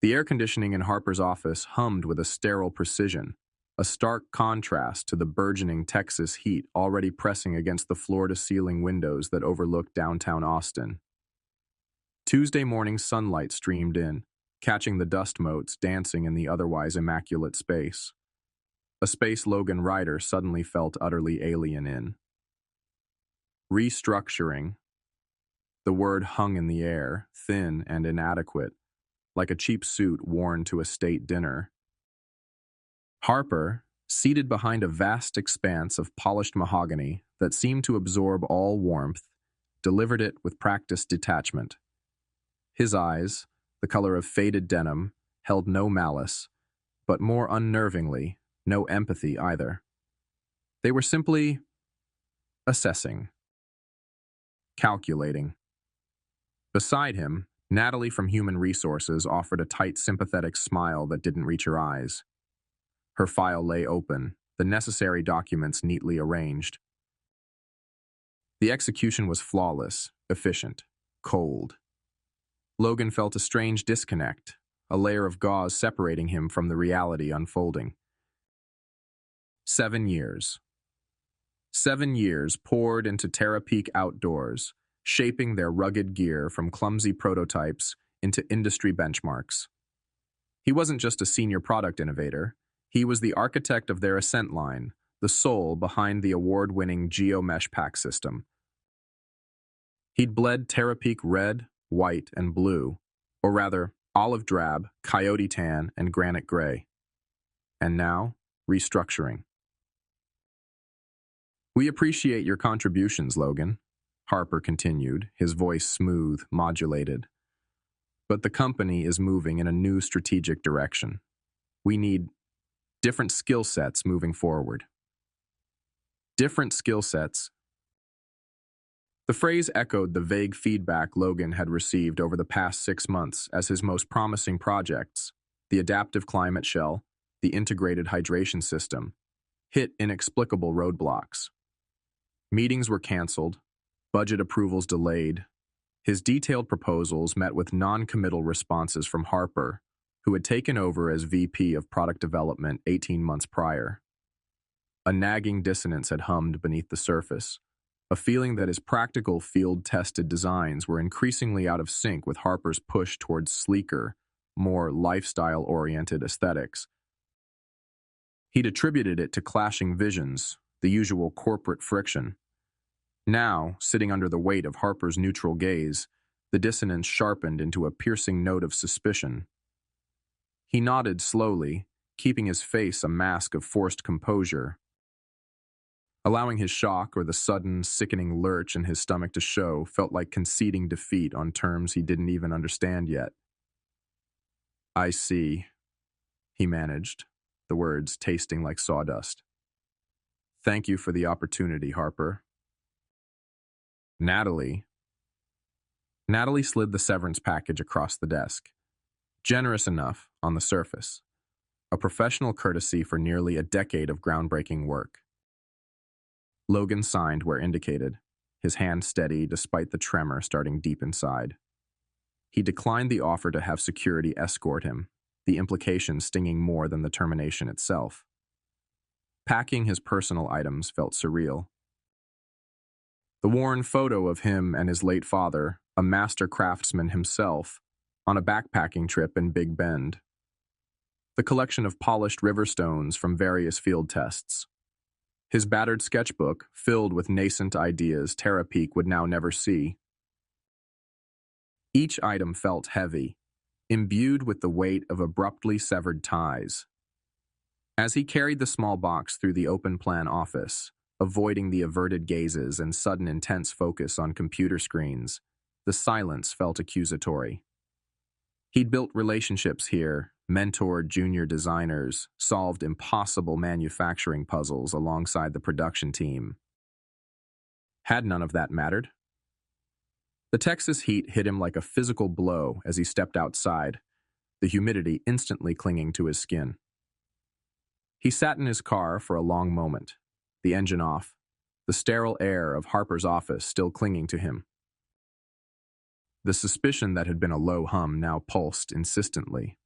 The air conditioning in Harper's office hummed with a sterile precision, a stark contrast to the burgeoning Texas heat already pressing against the floor-to-ceiling windows that overlooked downtown Austin. Tuesday morning sunlight streamed in, catching the dust motes dancing in the otherwise immaculate space. A space Logan Ryder suddenly felt utterly alien in. Restructuring. The word hung in the air, thin and inadequate, like a cheap suit worn to a state dinner. Harper, seated behind a vast expanse of polished mahogany that seemed to absorb all warmth, delivered it with practiced detachment. His eyes, the color of faded denim, held no malice, but more unnervingly, no empathy either. They were simply assessing, calculating. Beside him, Natalie from Human Resources offered a tight, sympathetic smile that didn't reach her eyes. Her file lay open, the necessary documents neatly arranged. The execution was flawless, efficient, cold. Logan felt a strange disconnect, a layer of gauze separating him from the reality unfolding. 7 years. 7 years poured into Terapeak Outdoors, shaping their rugged gear from clumsy prototypes into industry benchmarks. He wasn't just a senior product innovator, he was the architect of their Ascent line, the soul behind the award-winning GeoMesh pack system. He'd bled Terapeak red, white, and blue, or rather, olive drab, coyote tan, and granite gray. And now, restructuring. "We appreciate your contributions, Logan," Harper continued, his voice smooth, modulated. "But the company is moving in a new strategic direction. We need different skill sets moving forward." Different skill sets. The phrase echoed the vague feedback Logan had received over the past 6 months as his most promising projects, the adaptive climate shell, the integrated hydration system, hit inexplicable roadblocks. Meetings were canceled, budget approvals delayed. His detailed proposals met with non-committal responses from Harper, who had taken over as VP of Product Development 18 months prior. A nagging dissonance had hummed beneath the surface, a feeling that his practical, field-tested designs were increasingly out of sync with Harper's push towards sleeker, more lifestyle-oriented aesthetics. He'd attributed it to clashing visions, the usual corporate friction. Now, sitting under the weight of Harper's neutral gaze, the dissonance sharpened into a piercing note of suspicion. He nodded slowly, keeping his face a mask of forced composure, allowing his shock or the sudden, sickening lurch in his stomach to show felt like conceding defeat on terms he didn't even understand yet. "I see," he managed, the words tasting like sawdust. "Thank you for the opportunity, Harper." Natalie slid the severance package across the desk. Generous enough on the surface. A professional courtesy for nearly a decade of groundbreaking work. Logan signed where indicated, his hand steady despite the tremor starting deep inside. He declined the offer to have security escort him, the implication stinging more than the termination itself. Packing his personal items felt surreal. The worn photo of him and his late father, a master craftsman himself, on a backpacking trip in Big Bend. The collection of polished river stones from various field tests. His battered sketchbook, filled with nascent ideas Terapeak would now never see. Each item felt heavy, imbued with the weight of abruptly severed ties. As he carried the small box through the open-plan office, avoiding the averted gazes and sudden intense focus on computer screens, the silence felt accusatory. He'd built relationships here, mentored junior designers, solved impossible manufacturing puzzles alongside the production team. Had none of that mattered? The Texas heat hit him like a physical blow as he stepped outside, the humidity instantly clinging to his skin. He sat in his car for a long moment, the engine off, the sterile air of Harper's office still clinging to him. The suspicion that had been a low hum now pulsed insistently.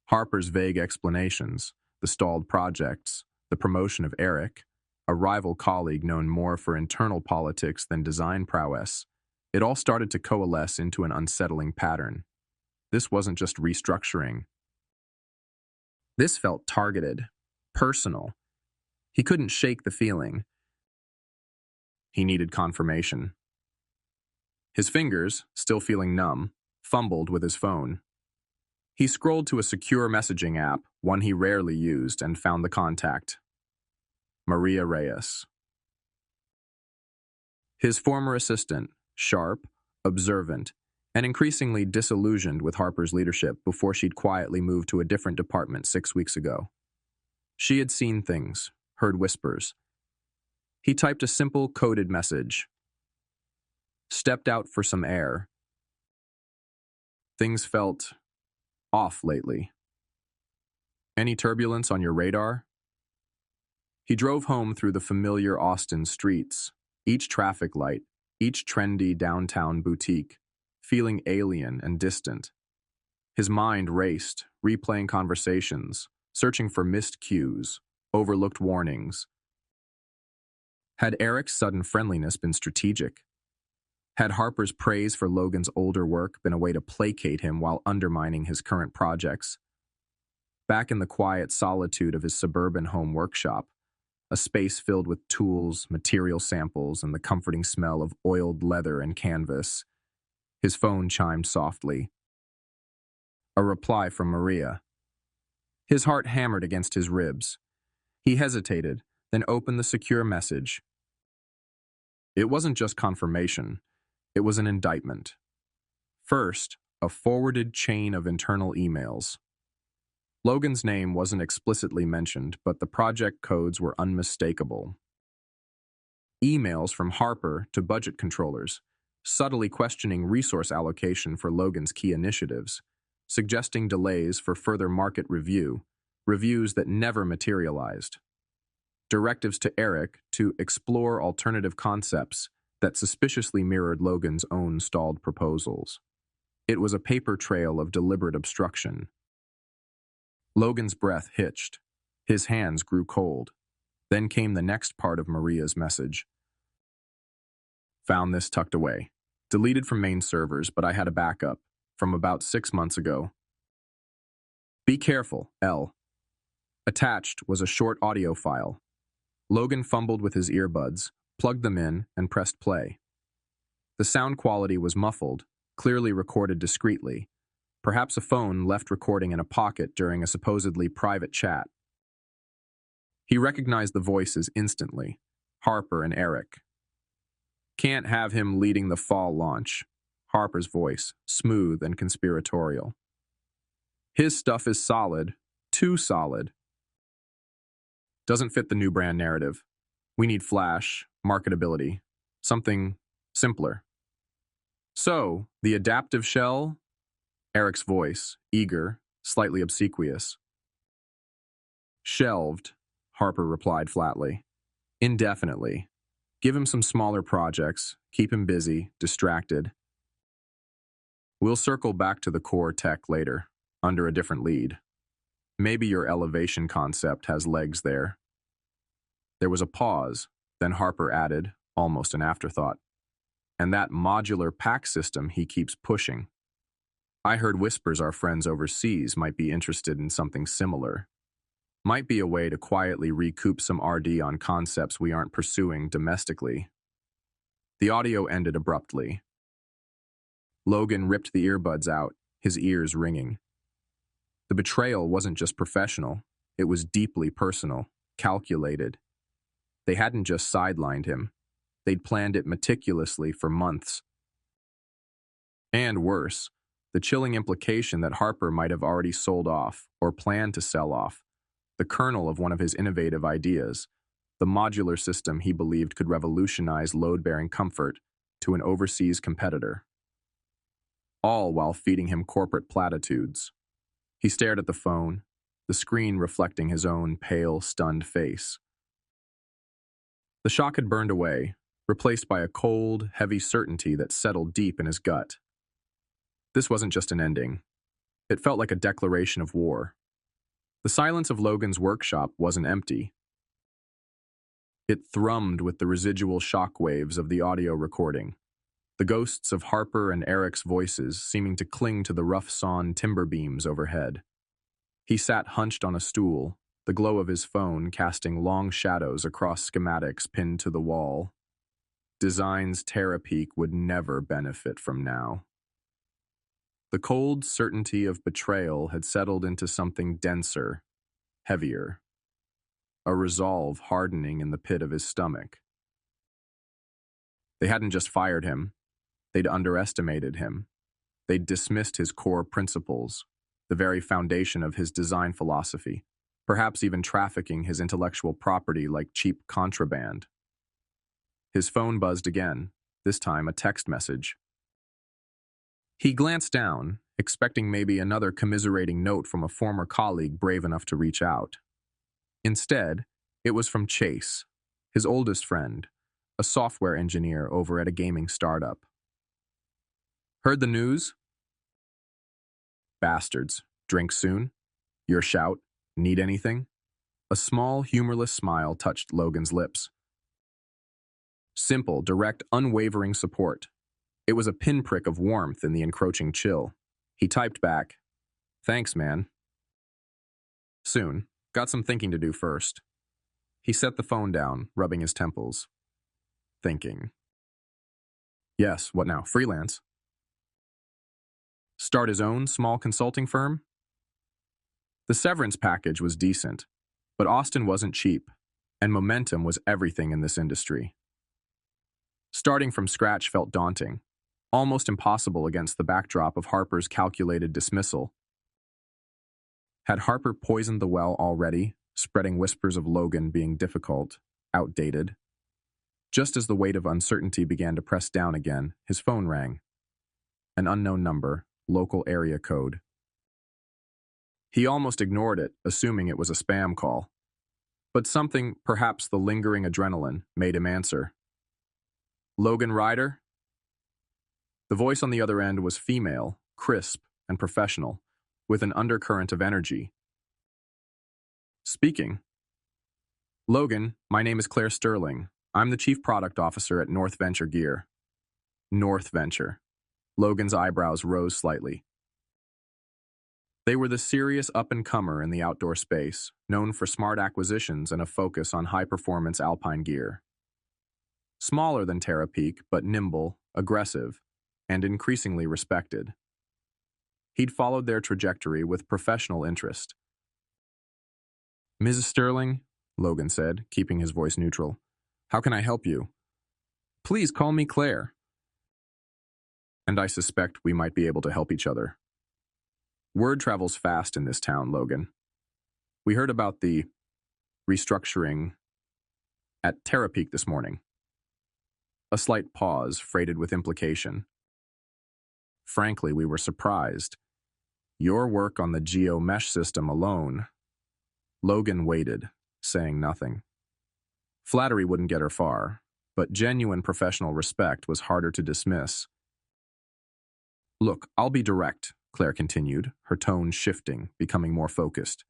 Harper's vague explanations, the stalled projects, the promotion of Eric, a rival colleague known more for internal politics than design prowess, it all started to coalesce into an unsettling pattern. This wasn't just restructuring. This felt targeted, personal. He couldn't shake the feeling. He needed confirmation. His fingers, still feeling numb, fumbled with his phone. He scrolled to a secure messaging app, one he rarely used, and found the contact. Maria Reyes. His former assistant, sharp, observant, and increasingly disillusioned with Harper's leadership before she'd quietly moved to a different department 6 weeks ago. She had seen things, heard whispers. He typed a simple, coded message. Stepped out for some air. Things felt off lately. Any turbulence on your radar? He drove home through the familiar Austin streets, each traffic light, each trendy downtown boutique, feeling alien and distant. His mind raced, replaying conversations, searching for missed cues, overlooked warnings. Had Eric's sudden friendliness been strategic? Had Harper's praise for Logan's older work been a way to placate him while undermining his current projects? Back in the quiet solitude of his suburban home workshop, a space filled with tools, material samples, and the comforting smell of oiled leather and canvas, his phone chimed softly. A reply from Maria. His heart hammered against his ribs. He hesitated, then opened the secure message. It wasn't just confirmation. It was an indictment. First, a forwarded chain of internal emails. Logan's name wasn't explicitly mentioned, but the project codes were unmistakable. Emails from Harper to budget controllers, subtly questioning resource allocation for Logan's key initiatives, suggesting delays for further market reviews that never materialized. Directives to Eric to explore alternative concepts that suspiciously mirrored Logan's own stalled proposals. It was a paper trail of deliberate obstruction. Logan's breath hitched. His hands grew cold. Then came the next part of Maria's message. Found this tucked away. Deleted from main servers, but I had a backup from about 6 months ago. Be careful, L. Attached was a short audio file. Logan fumbled with his earbuds, plugged them in, and pressed play. The sound quality was muffled, clearly recorded discreetly, perhaps a phone left recording in a pocket during a supposedly private chat. He recognized the voices instantly, Harper and Eric. Can't have him leading the fall launch, Harper's voice, smooth and conspiratorial. His stuff is solid, too solid. Doesn't fit the new brand narrative. We need flash, marketability, something simpler. So, the adaptive shell? Eric's voice, eager, slightly obsequious. Shelved, Harper replied flatly. Indefinitely. Give him some smaller projects, keep him busy, distracted. We'll circle back to the core tech later, under a different lead. Maybe your elevation concept has legs there. There was a pause, then Harper added, almost an afterthought. And that modular pack system he keeps pushing. I heard whispers our friends overseas might be interested in something similar. Might be a way to quietly recoup some RD on concepts we aren't pursuing domestically. The audio ended abruptly. Logan ripped the earbuds out, his ears ringing. The betrayal wasn't just professional, it was deeply personal, calculated. They hadn't just sidelined him. They'd planned it meticulously for months. And worse, the chilling implication that Harper might have already sold off, or planned to sell off, the kernel of one of his innovative ideas, the modular system he believed could revolutionize load-bearing comfort, to an overseas competitor. All while feeding him corporate platitudes. He stared at the phone, the screen reflecting his own pale, stunned face. The shock had burned away, replaced by a cold, heavy certainty that settled deep in his gut. This wasn't just an ending. It felt like a declaration of war. The silence of Logan's workshop wasn't empty. It thrummed with the residual shockwaves of the audio recording, the ghosts of Harper and Eric's voices seeming to cling to the rough-sawn timber beams overhead. He sat hunched on a stool, the glow of his phone casting long shadows across schematics pinned to the wall. Designs Terapeak would never benefit from now. The cold certainty of betrayal had settled into something denser, heavier, a resolve hardening in the pit of his stomach. They hadn't just fired him, they'd underestimated him. They'd dismissed his core principles, the very foundation of his design philosophy, perhaps even trafficking his intellectual property like cheap contraband. His phone buzzed again, this time a text message. He glanced down, expecting maybe another commiserating note from a former colleague brave enough to reach out. Instead, it was from Chase, his oldest friend, a software engineer over at a gaming startup. Heard the news? Bastards. Drink soon? Your shout? Need anything? A small, humorless smile touched Logan's lips. Simple, direct, unwavering support. It was a pinprick of warmth in the encroaching chill. He typed back, "Thanks, man. Soon. Got some thinking to do first." He set the phone down, rubbing his temples. Thinking. Yes, what now? Freelance? Start his own small consulting firm? The severance package was decent, but Austin wasn't cheap, and momentum was everything in this industry. Starting from scratch felt daunting, almost impossible against the backdrop of Harper's calculated dismissal. Had Harper poisoned the well already, spreading whispers of Logan being difficult, outdated? Just as the weight of uncertainty began to press down again, his phone rang. An unknown number, local area code. He almost ignored it, assuming it was a spam call. But something, perhaps the lingering adrenaline, made him answer. Logan Ryder? The voice on the other end was female, crisp, and professional, with an undercurrent of energy. Speaking. Logan, my name is Claire Sterling. I'm the Chief Product Officer at North Venture Gear. North Venture. Logan's eyebrows rose slightly. They were the serious up-and-comer in the outdoor space, known for smart acquisitions and a focus on high-performance alpine gear. Smaller than Terapeak, but nimble, aggressive, and increasingly respected. He'd followed their trajectory with professional interest. Mrs. Sterling, Logan said, keeping his voice neutral. How can I help you? Please call me Claire. And I suspect we might be able to help each other. Word travels fast in this town, Logan. We heard about the restructuring at Terapeak this morning. A slight pause, freighted with implication. Frankly, we were surprised. Your work on the geo-mesh system alone. Logan waited, saying nothing. Flattery wouldn't get her far, but genuine professional respect was harder to dismiss. Look, I'll be direct, Claire continued, her tone shifting, becoming more focused.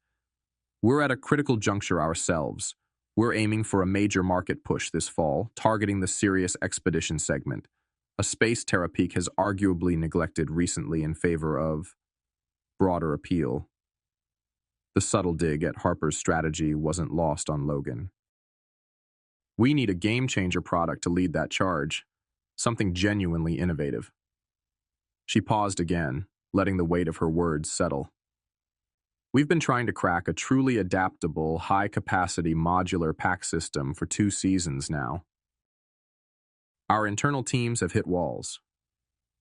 We're at a critical juncture ourselves. We're aiming for a major market push this fall, targeting the Sirius Expedition segment, a space Terapeak has arguably neglected recently in favor of broader appeal. The subtle dig at Harper's strategy wasn't lost on Logan. We need a game-changer product to lead that charge, something genuinely innovative. She paused again, letting the weight of her words settle. We've been trying to crack a truly adaptable, high-capacity modular pack system for 2 seasons now. Our internal teams have hit walls.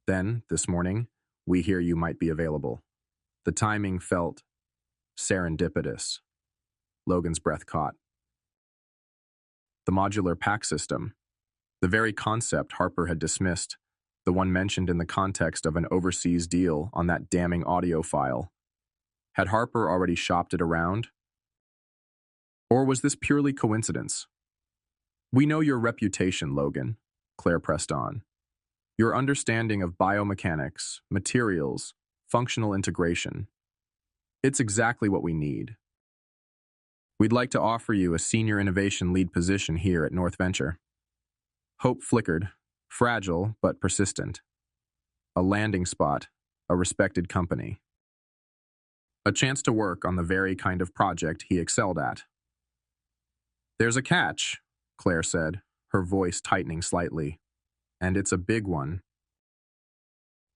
Then, this morning, we hear you might be available. The timing felt serendipitous. Logan's breath caught. The modular pack system, the very concept Harper had dismissed, the one mentioned in the context of an overseas deal on that damning audio file. Had Harper already shopped it around? Or was this purely coincidence? We know your reputation, Logan, Claire pressed on. Your understanding of biomechanics, materials, functional integration. It's exactly what we need. We'd like to offer you a senior innovation lead position here at North Venture. Hope flickered, fragile but persistent. A landing spot, a respected company. A chance to work on the very kind of project he excelled at. There's a catch, Claire said, her voice tightening slightly. And it's a big one.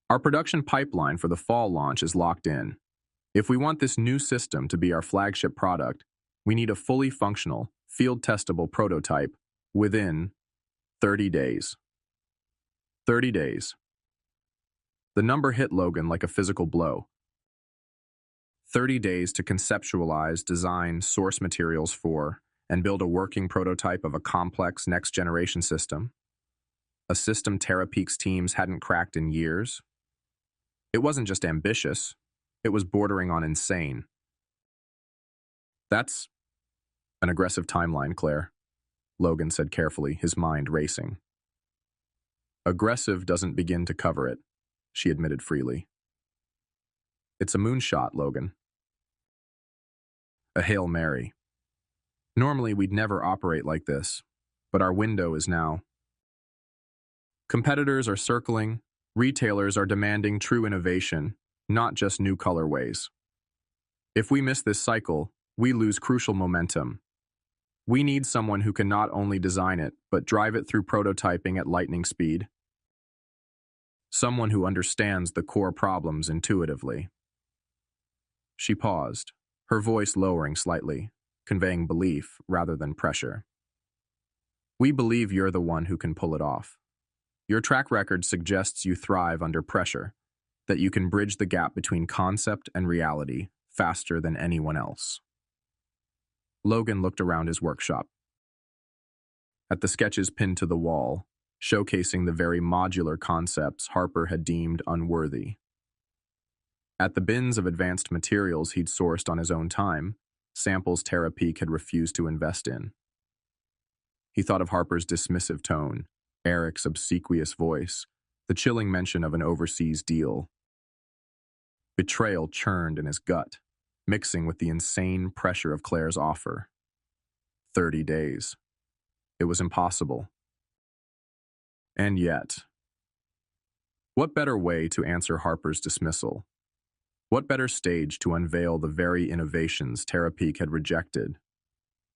Our production pipeline for the fall launch is locked in. If we want this new system to be our flagship product, we need a fully functional, field-testable prototype within 30 days. 30 days. The number hit Logan like a physical blow. 30 days to conceptualize, design, source materials for, and build a working prototype of a complex next-generation system. A system Terapeak's teams hadn't cracked in years. It wasn't just ambitious, it was bordering on insane. That's an aggressive timeline, Claire, Logan said carefully, his mind racing. Aggressive doesn't begin to cover it, she admitted freely. It's a moonshot, Logan. A Hail Mary. Normally, we'd never operate like this, but our window is now. Competitors are circling, retailers are demanding true innovation, not just new colorways. If we miss this cycle, we lose crucial momentum. We need someone who can not only design it, but drive it through prototyping at lightning speed. Someone who understands the core problems intuitively. She paused, her voice lowering slightly, conveying belief rather than pressure. We believe you're the one who can pull it off. Your track record suggests you thrive under pressure, that you can bridge the gap between concept and reality faster than anyone else. Logan looked around his workshop. At the sketches pinned to the wall, showcasing the very modular concepts Harper had deemed unworthy. At the bins of advanced materials he'd sourced on his own time, samples Terapeak had refused to invest in. He thought of Harper's dismissive tone, Eric's obsequious voice, the chilling mention of an overseas deal. Betrayal churned in his gut, mixing with the insane pressure of Claire's offer. 30 days. It was impossible. And yet, what better way to answer Harper's dismissal? What better stage to unveil the very innovations Terapeak had rejected?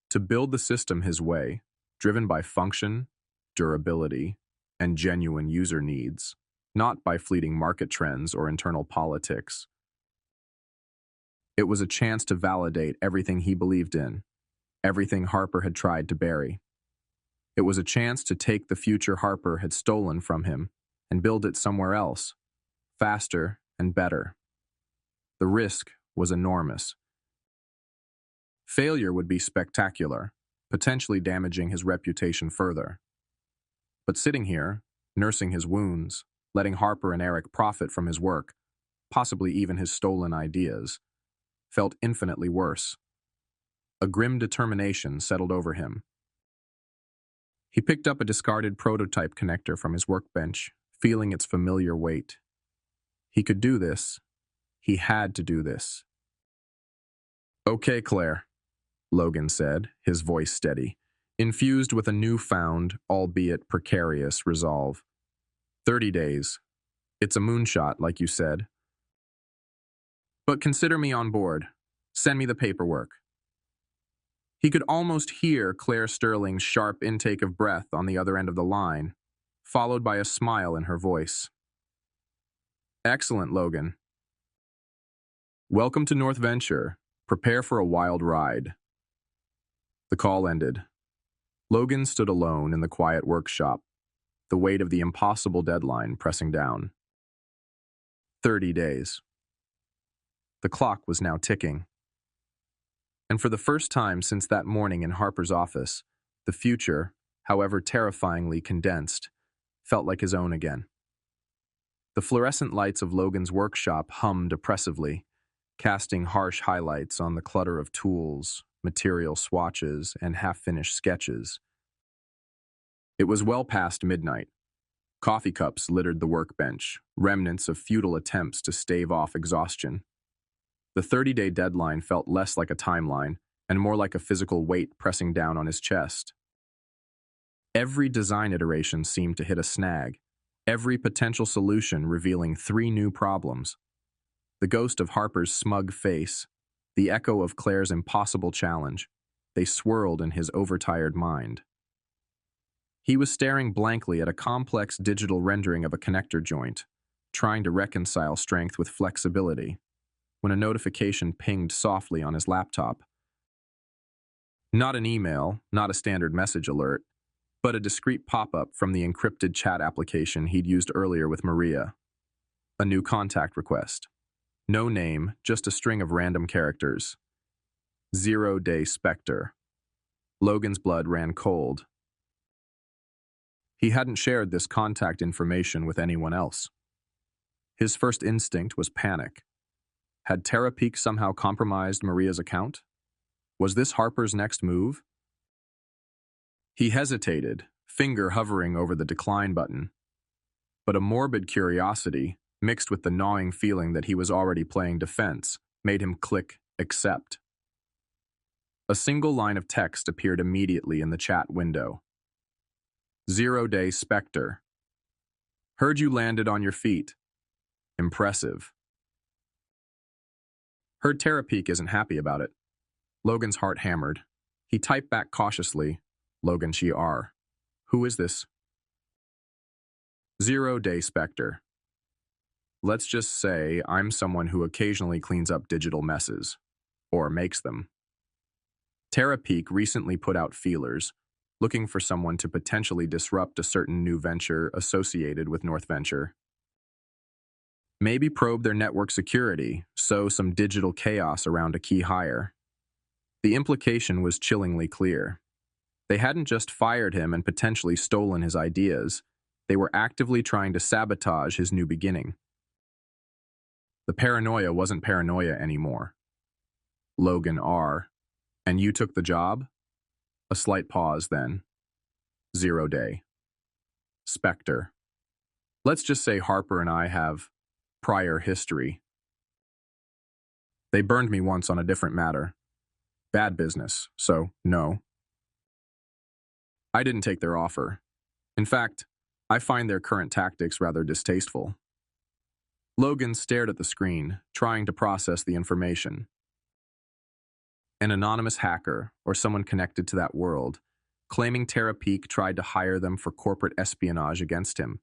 To build the system his way, driven by function, durability, and genuine user needs, not by fleeting market trends or internal politics. It was a chance to validate everything he believed in, everything Harper had tried to bury. It was a chance to take the future Harper had stolen from him and build it somewhere else, faster and better. The risk was enormous. Failure would be spectacular, potentially damaging his reputation further. But sitting here, nursing his wounds, letting Harper and Eric profit from his work, possibly even his stolen ideas, felt infinitely worse. A grim determination settled over him. He picked up a discarded prototype connector from his workbench, feeling its familiar weight. He could do this. He had to do this. Okay, Claire, Logan said, his voice steady, infused with a newfound, albeit precarious, resolve. 30 days. It's a moonshot, like you said. But consider me on board. Send me the paperwork. He could almost hear Claire Sterling's sharp intake of breath on the other end of the line, followed by a smile in her voice. Excellent, Logan. Welcome to North Venture. Prepare for a wild ride. The call ended. Logan stood alone in the quiet workshop, the weight of the impossible deadline pressing down. 30 days. The clock was now ticking. And for the first time since that morning in Harper's office, the future, however terrifyingly condensed, felt like his own again. The fluorescent lights of Logan's workshop hummed oppressively, casting harsh highlights on the clutter of tools, material swatches, and half-finished sketches. It was well past midnight. Coffee cups littered the workbench, remnants of futile attempts to stave off exhaustion. The 30-day deadline felt less like a timeline and more like a physical weight pressing down on his chest. Every design iteration seemed to hit a snag, every potential solution revealing three new problems. The ghost of Harper's smug face, the echo of Claire's impossible challenge, they swirled in his overtired mind. He was staring blankly at a complex digital rendering of a connector joint, trying to reconcile strength with flexibility, when a notification pinged softly on his laptop. Not an email, not a standard message alert, but a discreet pop-up from the encrypted chat application he'd used earlier with Maria. A new contact request. No name, just a string of random characters. 0 Day Spectre. Logan's blood ran cold. He hadn't shared this contact information with anyone else. His first instinct was panic. Had Terapeak somehow compromised Maria's account? Was this Harper's next move? He hesitated, finger hovering over the decline button. But a morbid curiosity, mixed with the gnawing feeling that he was already playing defense, made him click accept. A single line of text appeared immediately in the chat window. 0 Day Spectre. Heard you landed on your feet. Impressive. Heard Terapeak isn't happy about it. Logan's heart hammered. He typed back cautiously, Logan Shi'ar. Who is this? 0 Day Spectre. Let's just say I'm someone who occasionally cleans up digital messes. Or makes them. Terapeak recently put out feelers, looking for someone to potentially disrupt a certain new venture associated with North Venture. Maybe probe their network security, sow some digital chaos around a key hire. The implication was chillingly clear. They hadn't just fired him and potentially stolen his ideas, they were actively trying to sabotage his new beginning. The paranoia wasn't paranoia anymore. Logan R. And you took the job? A slight pause then. 0 Day. Spectre. Let's just say Harper and I have prior history. They burned me once on a different matter. Bad business, so no. I didn't take their offer. In fact, I find their current tactics rather distasteful. Logan stared at the screen, trying to process the information. An anonymous hacker, or someone connected to that world, claiming Terapeak tried to hire them for corporate espionage against him,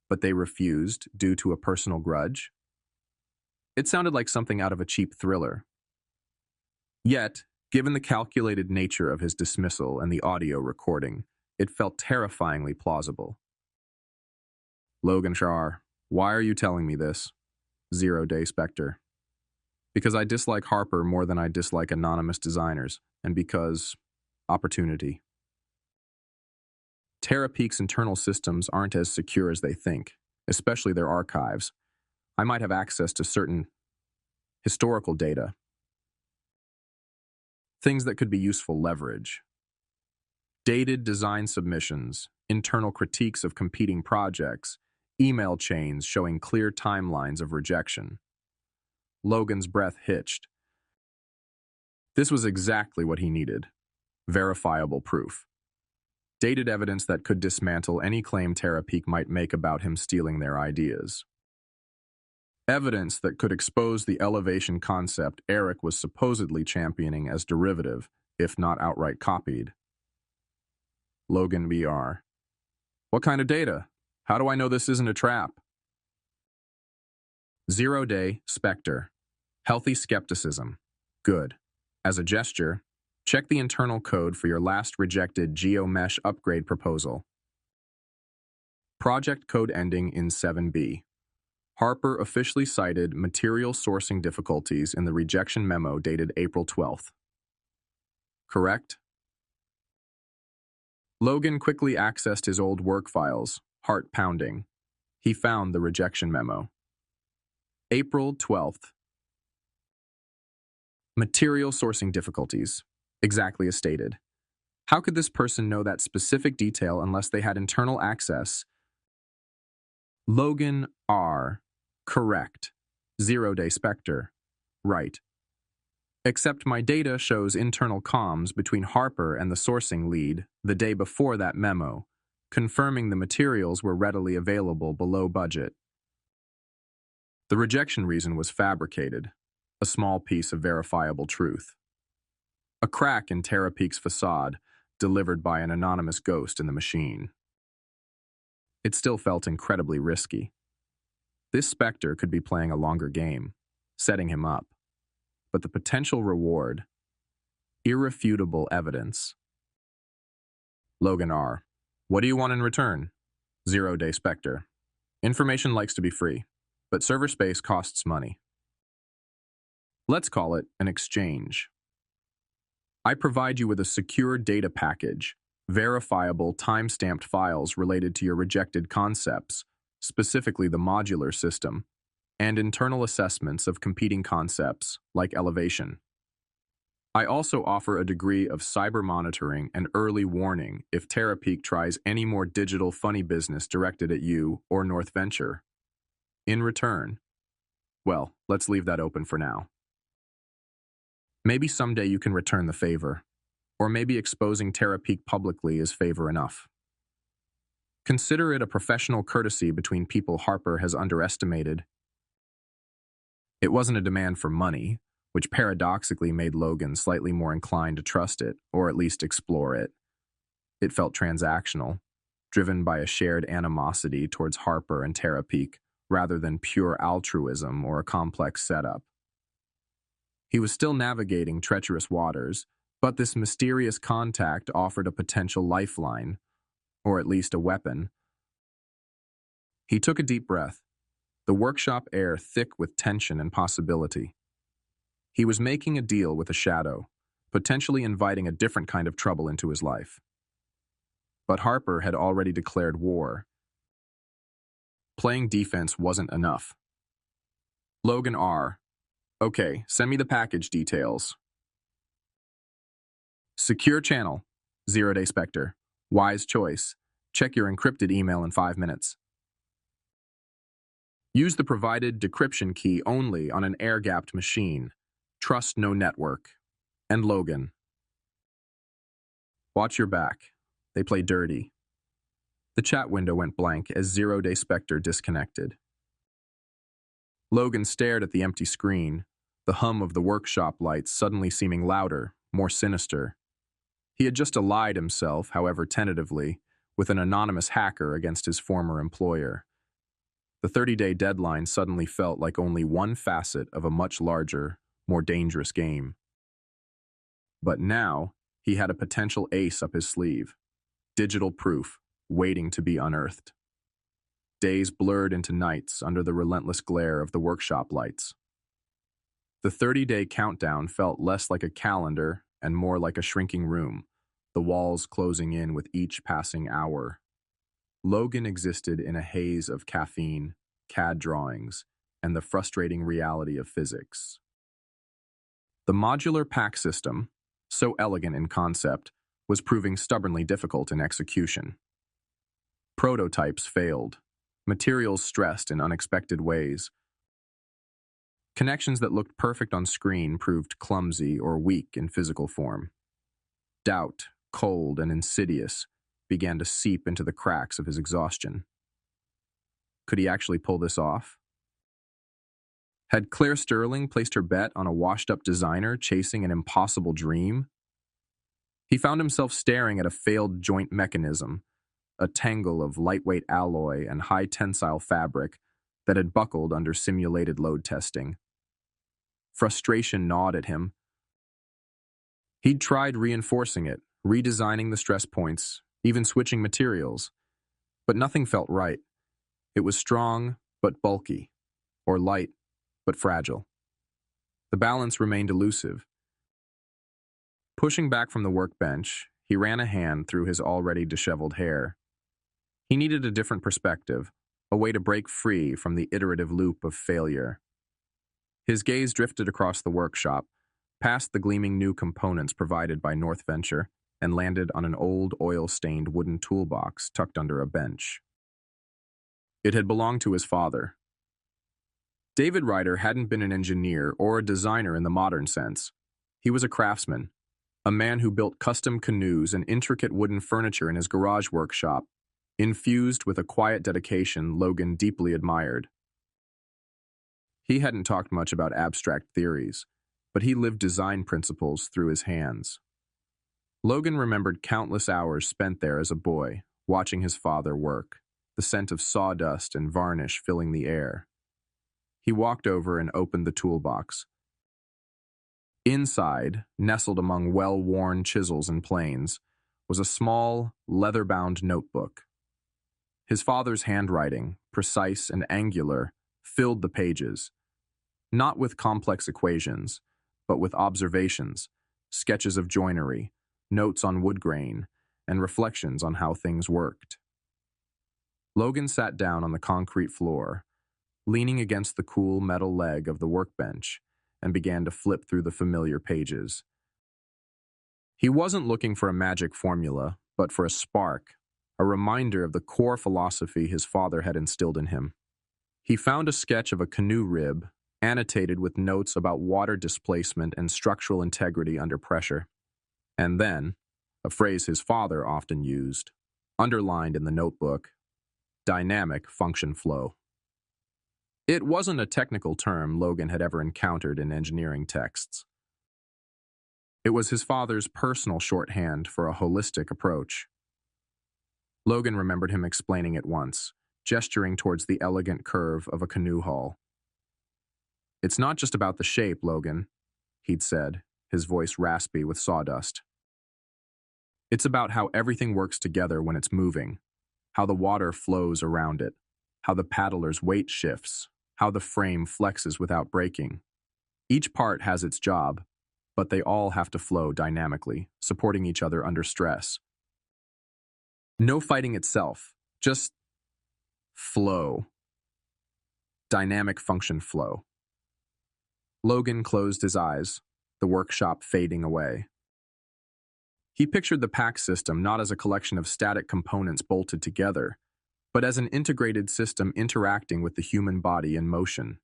but they refused due to a personal grudge? It sounded like something out of a cheap thriller. Yet, given the calculated nature of his dismissal and the audio recording, it felt terrifyingly plausible. Logan Shar, why are you telling me this? 0 Day Spectre. Because I dislike Harper more than I dislike anonymous designers, and because opportunity. Terapeak's internal systems aren't as secure as they think, especially their archives. I might have access to certain historical data, things that could be useful leverage. Dated design submissions, internal critiques of competing projects, email chains showing clear timelines of rejection. Logan's breath hitched. This was exactly what he needed. Verifiable proof. Dated evidence that could dismantle any claim Terapeak might make about him stealing their ideas. Evidence that could expose the elevation concept Eric was supposedly championing as derivative, if not outright copied. Logan BR. What kind of data? How do I know this isn't a trap? 0 Day Spectre. Healthy skepticism. Good. As a gesture, check the internal code for your last rejected GeoMesh upgrade proposal. Project code ending in 7B. Harper officially cited material sourcing difficulties in the rejection memo dated April 12th. Correct? Logan quickly accessed his old work files, heart pounding. He found the rejection memo. April 12th. Material sourcing difficulties, exactly as stated. How could this person know that specific detail unless they had internal access? Logan R. Correct. 0 Day Spectre. Right. Except my data shows internal comms between Harper and the sourcing lead the day before that memo, confirming the materials were readily available below budget. The rejection reason was fabricated, a small piece of verifiable truth. A crack in Terapeak's facade, delivered by an anonymous ghost in the machine. It still felt incredibly risky. This Spectre could be playing a longer game, setting him up. But the potential reward, irrefutable evidence. Logan R. What do you want in return? 0-day Spectre. Information likes to be free, but server space costs money. Let's call it an exchange. I provide you with a secure data package, verifiable time-stamped files related to your rejected concepts, specifically the modular system, and internal assessments of competing concepts, like elevation. I also offer a degree of cyber monitoring and early warning if Terapeak tries any more digital funny business directed at you or North Venture. In return, well, let's leave that open for now. Maybe someday you can return the favor, or maybe exposing Terapeak publicly is favor enough. Consider it a professional courtesy between people Harper has underestimated. It wasn't a demand for money, which paradoxically made Logan slightly more inclined to trust it, or at least explore it. It felt transactional, driven by a shared animosity towards Harper and Terapeak, rather than pure altruism or a complex setup. He was still navigating treacherous waters, but this mysterious contact offered a potential lifeline, or at least a weapon. He took a deep breath, the workshop air thick with tension and possibility. He was making a deal with a shadow, potentially inviting a different kind of trouble into his life. But Harper had already declared war. Playing defense wasn't enough. Logan R. Okay, send me the package details. Secure channel. 0-day Spectre. Wise choice. Check your encrypted email in 5 minutes. Use the provided decryption key only on an air-gapped machine. Trust no network. And Logan. Watch your back. They play dirty. The chat window went blank as 0-day Spectre disconnected. Logan stared at the empty screen, the hum of the workshop lights suddenly seeming louder, more sinister. He had just allied himself, however tentatively, with an anonymous hacker against his former employer. The 30-day deadline suddenly felt like only one facet of a much larger, more dangerous game. But now, he had a potential ace up his sleeve. Digital proof, waiting to be unearthed. Days blurred into nights under the relentless glare of the workshop lights. The 30-day countdown felt less like a calendar and more like a shrinking room, the walls closing in with each passing hour. Logan existed in a haze of caffeine, CAD drawings, and the frustrating reality of physics. The modular pack system, so elegant in concept, was proving stubbornly difficult in execution. Prototypes failed, materials stressed in unexpected ways. Connections that looked perfect on screen proved clumsy or weak in physical form. Doubt, cold and insidious, began to seep into the cracks of his exhaustion. Could he actually pull this off? Had Claire Sterling placed her bet on a washed-up designer chasing an impossible dream? He found himself staring at a failed joint mechanism, a tangle of lightweight alloy and high-tensile fabric that had buckled under simulated load testing. Frustration gnawed at him. He'd tried reinforcing it, redesigning the stress points, even switching materials. But nothing felt right. It was strong, but bulky, or light, but fragile. The balance remained elusive. Pushing back from the workbench, he ran a hand through his already disheveled hair. He needed a different perspective, a way to break free from the iterative loop of failure. His gaze drifted across the workshop, past the gleaming new components provided by North Venture, and landed on an old oil-stained wooden toolbox tucked under a bench. It had belonged to his father. David Ryder hadn't been an engineer or a designer in the modern sense, He was a craftsman, a man who built custom canoes and intricate wooden furniture in his garage workshop, infused with a quiet dedication Logan deeply admired. He hadn't talked much about abstract theories, but he lived design principles through his hands. Logan remembered countless hours spent there as a boy, watching his father work, the scent of sawdust and varnish filling the air. He walked over and opened the toolbox. Inside, nestled among well-worn chisels and planes, was a small, leather-bound notebook. His father's handwriting, precise and angular, filled the pages, not with complex equations, but with observations, sketches of joinery, notes on wood grain, and reflections on how things worked. Logan sat down on the concrete floor, leaning against the cool metal leg of the workbench, and began to flip through the familiar pages. He wasn't looking for a magic formula, but for a spark, a reminder of the core philosophy his father had instilled in him. He found a sketch of a canoe rib, annotated with notes about water displacement and structural integrity under pressure. And then, a phrase his father often used, underlined in the notebook, dynamic function flow. It wasn't a technical term Logan had ever encountered in engineering texts. It was his father's personal shorthand for a holistic approach. Logan remembered him explaining it once, gesturing towards the elegant curve of a canoe hull. "It's not just about the shape, Logan," he'd said, his voice raspy with sawdust. "It's about how everything works together when it's moving, how the water flows around it, how the paddler's weight shifts, how the frame flexes without breaking. Each part has its job, but they all have to flow dynamically, supporting each other under stress. No fighting itself, just flow. Dynamic function flow." Logan closed his eyes, the workshop fading away. He pictured the PAC system not as a collection of static components bolted together, but as an integrated system interacting with the human body in motion.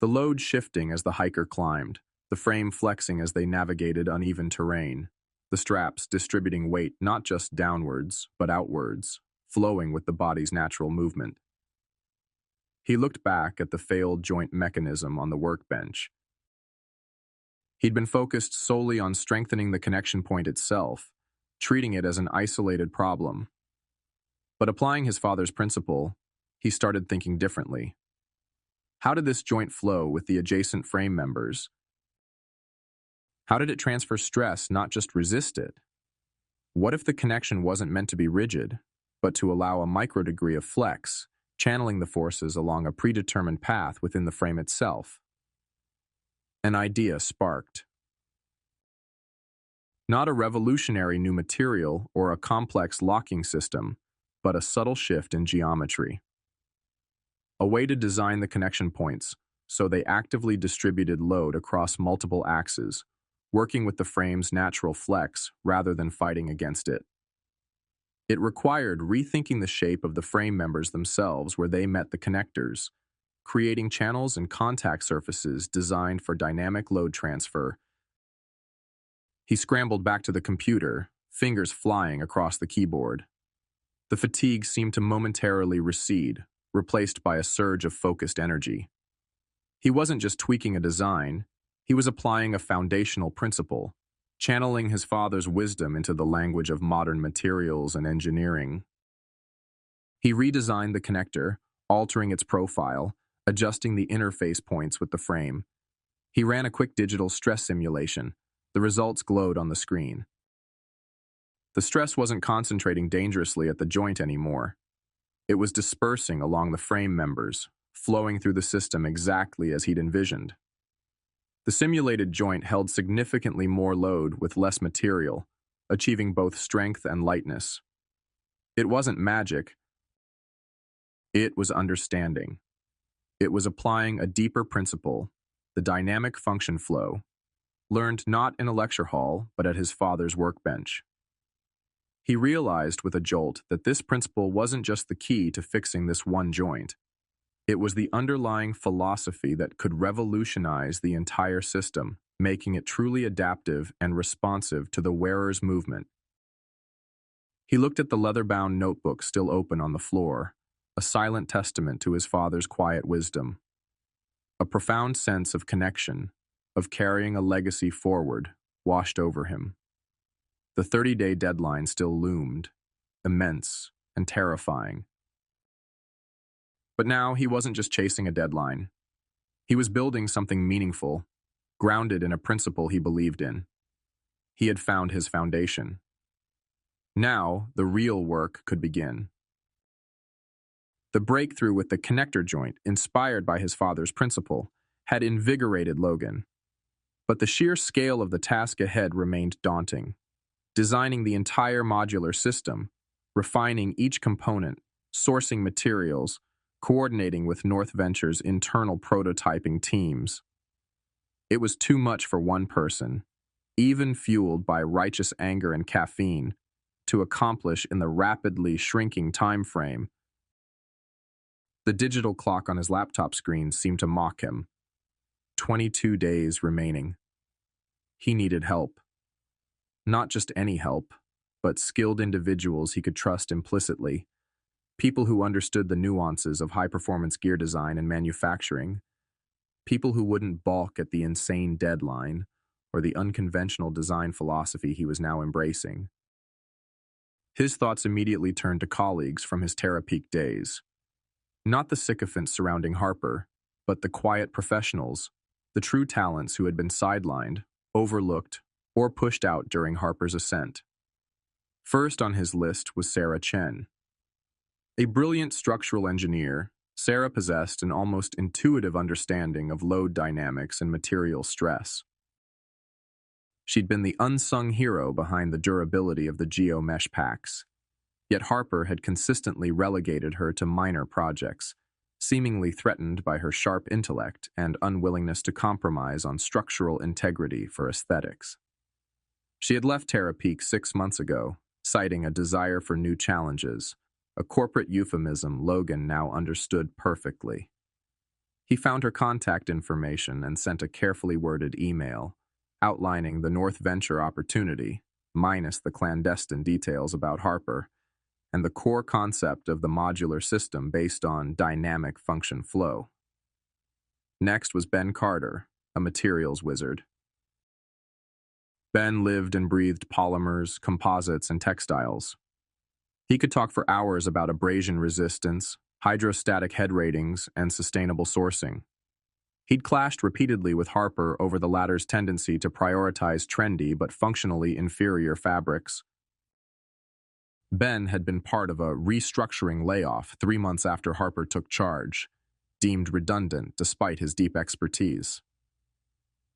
The load shifting as the hiker climbed, the frame flexing as they navigated uneven terrain, the straps distributing weight not just downwards, but outwards, flowing with the body's natural movement. He looked back at the failed joint mechanism on the workbench. He'd been focused solely on strengthening the connection point itself, treating it as an isolated problem. But applying his father's principle, he started thinking differently. How did this joint flow with the adjacent frame members? How did it transfer stress, not just resist it? What if the connection wasn't meant to be rigid, but to allow a micro degree of flex, channeling the forces along a predetermined path within the frame itself? An idea sparked. Not a revolutionary new material or a complex locking system, but a subtle shift in geometry. A way to design the connection points so they actively distributed load across multiple axes, working with the frame's natural flex rather than fighting against it. It required rethinking the shape of the frame members themselves where they met the connectors, creating channels and contact surfaces designed for dynamic load transfer. He scrambled back to the computer, fingers flying across the keyboard. The fatigue seemed to momentarily recede, replaced by a surge of focused energy. He wasn't just tweaking a design, he was applying a foundational principle, channeling his father's wisdom into the language of modern materials and engineering. He redesigned the connector, altering its profile, adjusting the interface points with the frame. He ran a quick digital stress simulation. The results glowed on the screen. The stress wasn't concentrating dangerously at the joint anymore. It was dispersing along the frame members, flowing through the system exactly as he'd envisioned. The simulated joint held significantly more load with less material, achieving both strength and lightness. It wasn't magic. It was understanding. It was applying a deeper principle, the dynamic function flow, learned not in a lecture hall, but at his father's workbench. He realized with a jolt that this principle wasn't just the key to fixing this one joint. It was the underlying philosophy that could revolutionize the entire system. making it truly adaptive and responsive to the wearer's movement. He looked at the leather-bound notebook still open on the floor, a silent testament to his father's quiet wisdom. A profound sense of connection, of carrying a legacy forward, washed over him. The 30-day deadline still loomed, immense and terrifying. But now he wasn't just chasing a deadline. He was building something meaningful, grounded in a principle he believed in. He had found his foundation. Now, the real work could begin. The breakthrough with the connector joint, inspired by his father's principle, had invigorated Logan. But the sheer scale of the task ahead remained daunting. Designing the entire modular system, refining each component, sourcing materials, coordinating with North Venture's internal prototyping teams. It was too much for one person, even fueled by righteous anger and caffeine, to accomplish in the rapidly shrinking time frame. The digital clock on his laptop screen seemed to mock him. 22 days remaining. He needed help. Not just any help, but skilled individuals he could trust implicitly. People who understood the nuances of high-performance gear design and manufacturing. People who wouldn't balk at the insane deadline or the unconventional design philosophy he was now embracing. His thoughts immediately turned to colleagues from his Terapeak days. Not the sycophants surrounding Harper, but the quiet professionals, the true talents who had been sidelined, overlooked, or pushed out during Harper's ascent. First on his list was Sarah Chen. A brilliant structural engineer, Sarah possessed an almost intuitive understanding of load dynamics and material stress. She'd been the unsung hero behind the durability of the GeoMesh packs, yet Harper had consistently relegated her to minor projects, seemingly threatened by her sharp intellect and unwillingness to compromise on structural integrity for aesthetics. She had left Terapeak 6 months ago, citing a desire for new challenges, a corporate euphemism Logan now understood perfectly. He found her contact information and sent a carefully worded email, outlining the North Venture opportunity, minus the clandestine details about Harper, and the core concept of the modular system based on dynamic function flow. Next was Ben Carter, a materials wizard. Ben lived and breathed polymers, composites, and textiles. He could talk for hours about abrasion resistance, hydrostatic head ratings, and sustainable sourcing. He'd clashed repeatedly with Harper over the latter's tendency to prioritize trendy but functionally inferior fabrics. Ben had been part of a restructuring layoff 3 months after Harper took charge, deemed redundant despite his deep expertise.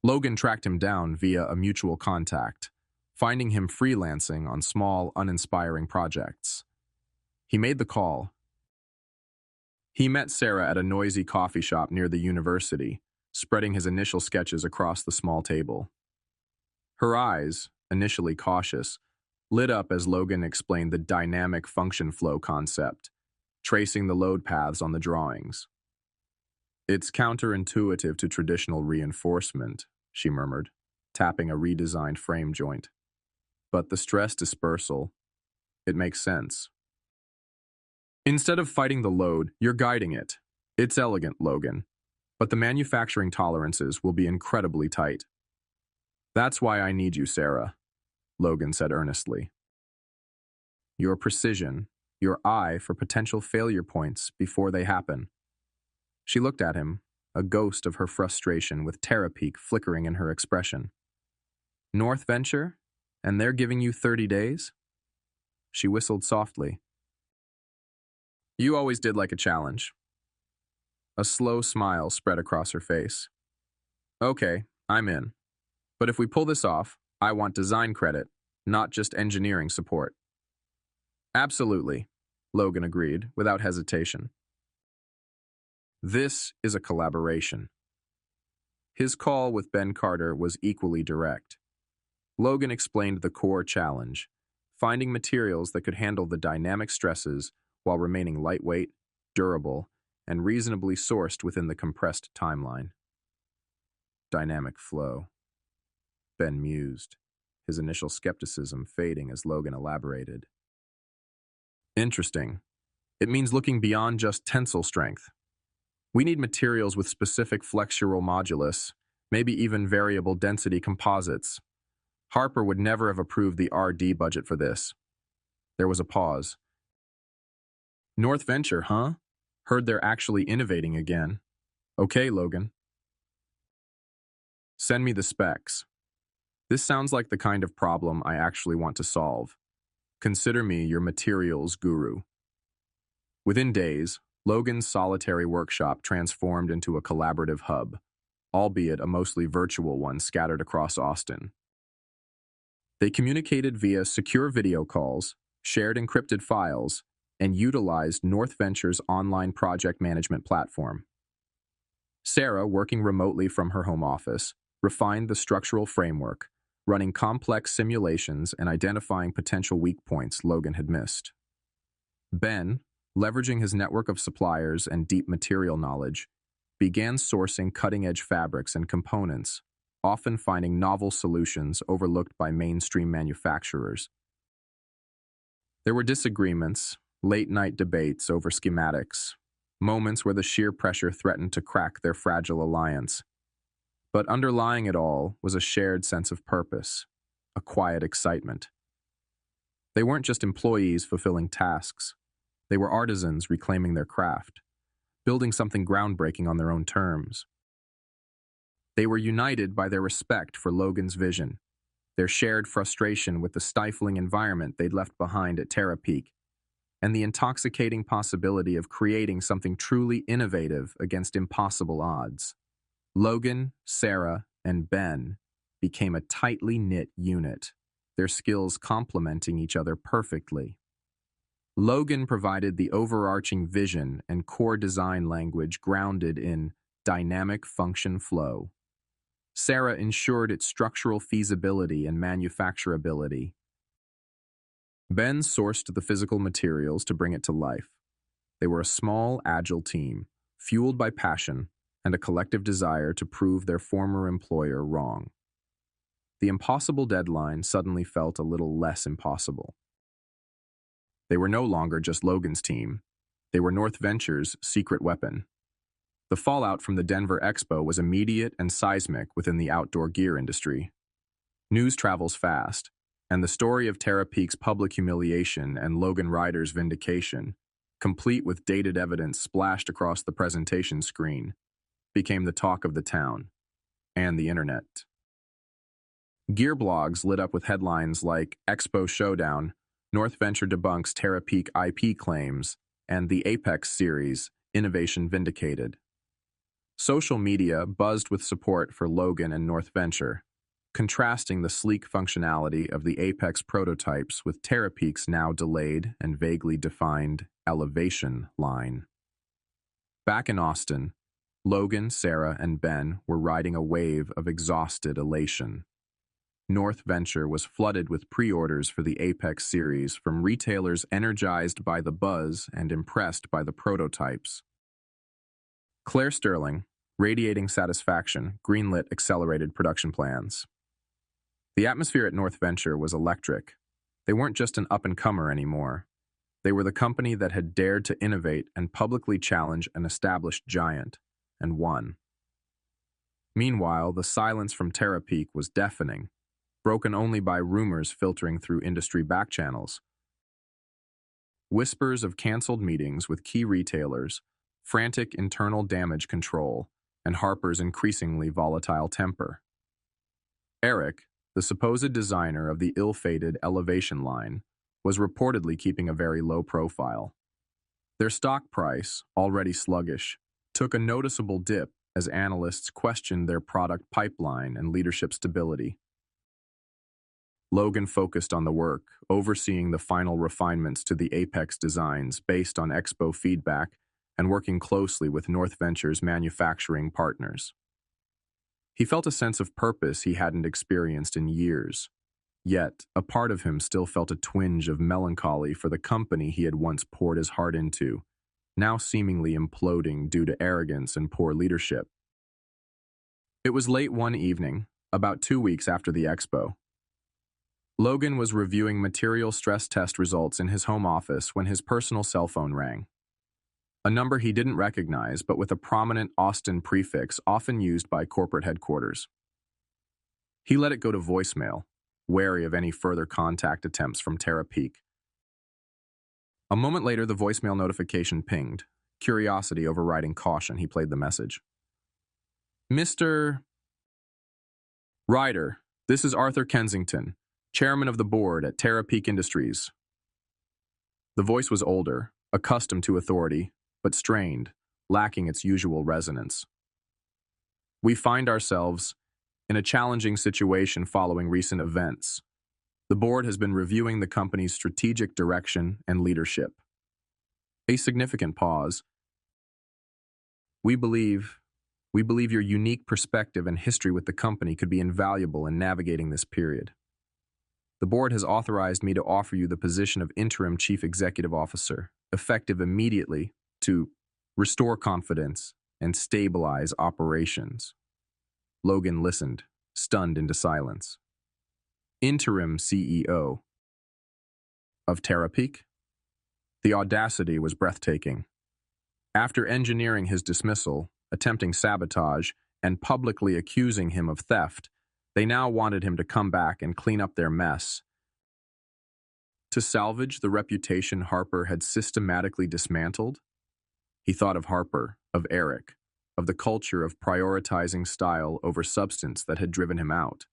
Logan tracked him down via a mutual contact, finding him freelancing on small, uninspiring projects. He made the call. He met Sarah at a noisy coffee shop near the university, spreading his initial sketches across the small table. Her eyes, initially cautious, lit up as Logan explained the dynamic function flow concept, tracing the load paths on the drawings. "It's counterintuitive to traditional reinforcement," she murmured, tapping a redesigned frame joint. "But the stress dispersal, it makes sense. Instead of fighting the load, you're guiding it. It's elegant, Logan. But the manufacturing tolerances will be incredibly tight." "That's why I need you, Sarah," Logan said earnestly. "Your precision, your eye for potential failure points before they happen." She looked at him, a ghost of her frustration with Terapeak flickering in her expression. "North Venture? And they're giving you 30 days? She whistled softly. "You always did like a challenge." A slow smile spread across her face. "Okay, I'm in. But if we pull this off, I want design credit, not just engineering support." "Absolutely," Logan agreed, without hesitation. This is a collaboration. His call with Ben Carter was equally direct. Logan explained the core challenge, finding materials that could handle the dynamic stresses while remaining lightweight, durable, and reasonably sourced within the compressed timeline. Dynamic flow. Ben mused, his initial skepticism fading as Logan elaborated. Interesting. It means looking beyond just tensile strength. We need materials with specific flexural modulus, maybe even variable density composites. Harper would never have approved the RD budget for this. There was a pause. North Venture, huh? Heard they're actually innovating again. Okay, Logan. Send me the specs. This sounds like the kind of problem I actually want to solve. Consider me your materials guru. Within days, Logan's solitary workshop transformed into a collaborative hub, albeit a mostly virtual one scattered across Austin. They communicated via secure video calls, shared encrypted files, and utilized North Venture's online project management platform. Sarah, working remotely from her home office, refined the structural framework, running complex simulations and identifying potential weak points Logan had missed. Ben, leveraging his network of suppliers and deep material knowledge, began sourcing cutting-edge fabrics and components, often finding novel solutions overlooked by mainstream manufacturers. There were disagreements, late-night debates over schematics, moments where the sheer pressure threatened to crack their fragile alliance. But underlying it all was a shared sense of purpose, a quiet excitement. They weren't just employees fulfilling tasks. They were artisans reclaiming their craft, building something groundbreaking on their own terms. They were united by their respect for Logan's vision, their shared frustration with the stifling environment they'd left behind at Terra Peak, and the intoxicating possibility of creating something truly innovative against impossible odds. Logan, Sarah, and Ben became a tightly knit unit, their skills complementing each other perfectly. Logan provided the overarching vision and core design language grounded in dynamic function flow. Sarah ensured its structural feasibility and manufacturability. Ben sourced the physical materials to bring it to life. They were a small, agile team, fueled by passion and a collective desire to prove their former employer wrong. The impossible deadline suddenly felt a little less impossible. They were no longer just Logan's team. They were North Venture's secret weapon. The fallout from the Denver Expo was immediate and seismic within the outdoor gear industry. News travels fast, and the story of Terra Peak's public humiliation and Logan Ryder's vindication, complete with dated evidence splashed across the presentation screen, became the talk of the town and the internet. Gear blogs lit up with headlines like Expo Showdown, North Venture debunks Terra Peak IP claims, and the Apex series, Innovation Vindicated. Social media buzzed with support for Logan and North Venture, contrasting the sleek functionality of the Apex prototypes with Terra Peak's now delayed and vaguely defined Elevation line. Back in Austin, Logan, Sarah, and Ben were riding a wave of exhausted elation. North Venture was flooded with pre-orders for the Apex series from retailers energized by the buzz and impressed by the prototypes. Claire Sterling, radiating satisfaction, greenlit accelerated production plans. The atmosphere at North Venture was electric. They weren't just an up-and-comer anymore. They were the company that had dared to innovate and publicly challenge an established giant, and won. Meanwhile, the silence from Terra Peak was deafening, broken only by rumors filtering through industry backchannels. Whispers of canceled meetings with key retailers, frantic internal damage control, and Harper's increasingly volatile temper. Eric, the supposed designer of the ill-fated Elevation line, was reportedly keeping a very low profile. Their stock price, already sluggish, took a noticeable dip as analysts questioned their product pipeline and leadership stability. Logan focused on the work, overseeing the final refinements to the Apex designs based on Expo feedback and working closely with North Venture's manufacturing partners. He felt a sense of purpose he hadn't experienced in years. Yet, a part of him still felt a twinge of melancholy for the company he had once poured his heart into, now seemingly imploding due to arrogance and poor leadership. It was late one evening, about 2 weeks after the expo. Logan was reviewing material stress test results in his home office when his personal cell phone rang. A number he didn't recognize, but with a prominent Austin prefix often used by corporate headquarters. He let it go to voicemail, wary of any further contact attempts from Tara Peak. A moment later, the voicemail notification pinged. Curiosity overriding caution, he played the message. Mr. Ryder, this is Arthur Kensington, chairman of the board at Tara Peak Industries. The voice was older, accustomed to authority, but strained, lacking its usual resonance. We find ourselves in a challenging situation following recent events. The board has been reviewing the company's strategic direction and leadership. A significant pause. We believe your unique perspective and history with the company could be invaluable in navigating this period. The board has authorized me to offer you the position of interim chief executive officer, effective immediately, to restore confidence and stabilize operations. Logan listened, stunned into silence. Interim CEO of Tara Peak? The audacity was breathtaking. After engineering his dismissal, attempting sabotage, and publicly accusing him of theft, they now wanted him to come back and clean up their mess. To salvage the reputation Harper had systematically dismantled? He thought of Harper, of Eric, of the culture of prioritizing style over substance that had driven him out.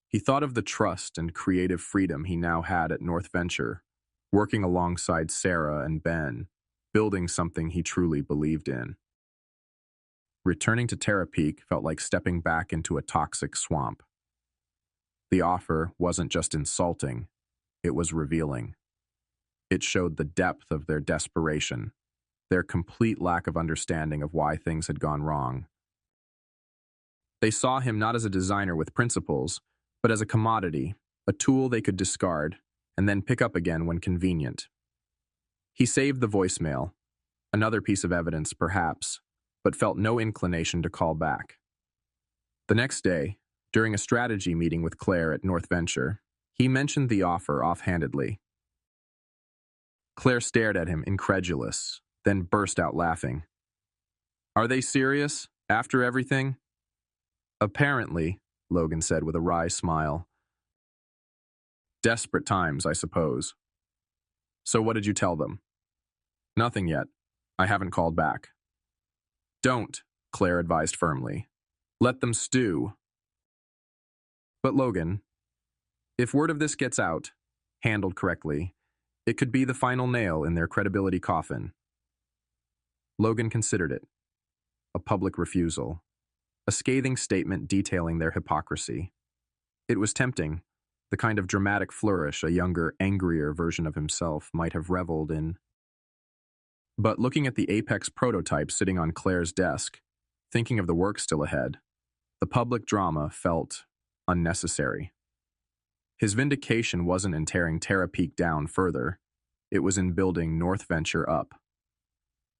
He thought of the trust and creative freedom he now had at North Venture, working alongside Sarah and Ben, building something he truly believed in. Returning to Tara Peak felt like stepping back into a toxic swamp. The offer wasn't just insulting, it was revealing. It showed the depth of their desperation, their complete lack of understanding of why things had gone wrong. They saw him not as a designer with principles, but as a commodity, a tool they could discard and then pick up again when convenient. He saved the voicemail, another piece of evidence perhaps, but felt no inclination to call back. The next day, during a strategy meeting with Claire at North Venture, he mentioned the offer offhandedly. Claire stared at him, incredulous, then burst out laughing. "Are they serious? After everything?" "Apparently," Logan said with a wry smile. "Desperate times, I suppose." "So what did you tell them?" "Nothing yet. I haven't called back." "Don't," Claire advised firmly. "Let them stew." "But Logan, if word of this gets out, handled correctly, it could be the final nail in their credibility coffin." Logan considered it. A public refusal. A scathing statement detailing their hypocrisy. It was tempting, the kind of dramatic flourish a younger, angrier version of himself might have reveled in. But looking at the Apex prototype sitting on Claire's desk, thinking of the work still ahead, the public drama felt unnecessary. His vindication wasn't in tearing Tara Peak down further, it was in building North Venture up.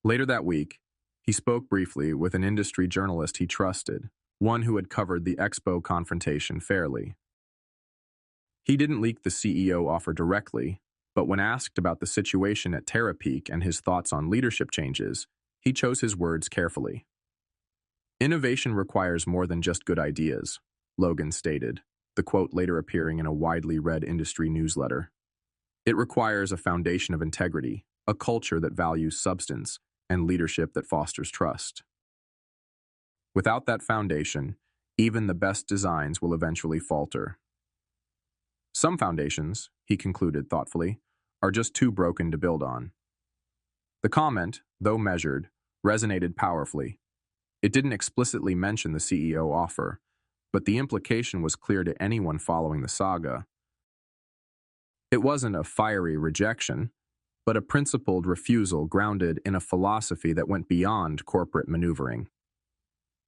Later that week, he spoke briefly with an industry journalist he trusted, one who had covered the Expo confrontation fairly. He didn't leak the CEO offer directly, but when asked about the situation at Tara Peak and his thoughts on leadership changes, he chose his words carefully. "Innovation requires more than just good ideas," Logan stated, the quote later appearing in a widely read industry newsletter. "It requires a foundation of integrity, a culture that values substance, and leadership that fosters trust. Without that foundation, even the best designs will eventually falter." Some foundations, he concluded thoughtfully, are just too broken to build on. The comment, though measured, resonated powerfully. It didn't explicitly mention the CEO offer, but the implication was clear to anyone following the saga. It wasn't a fiery rejection, but a principled refusal grounded in a philosophy that went beyond corporate maneuvering.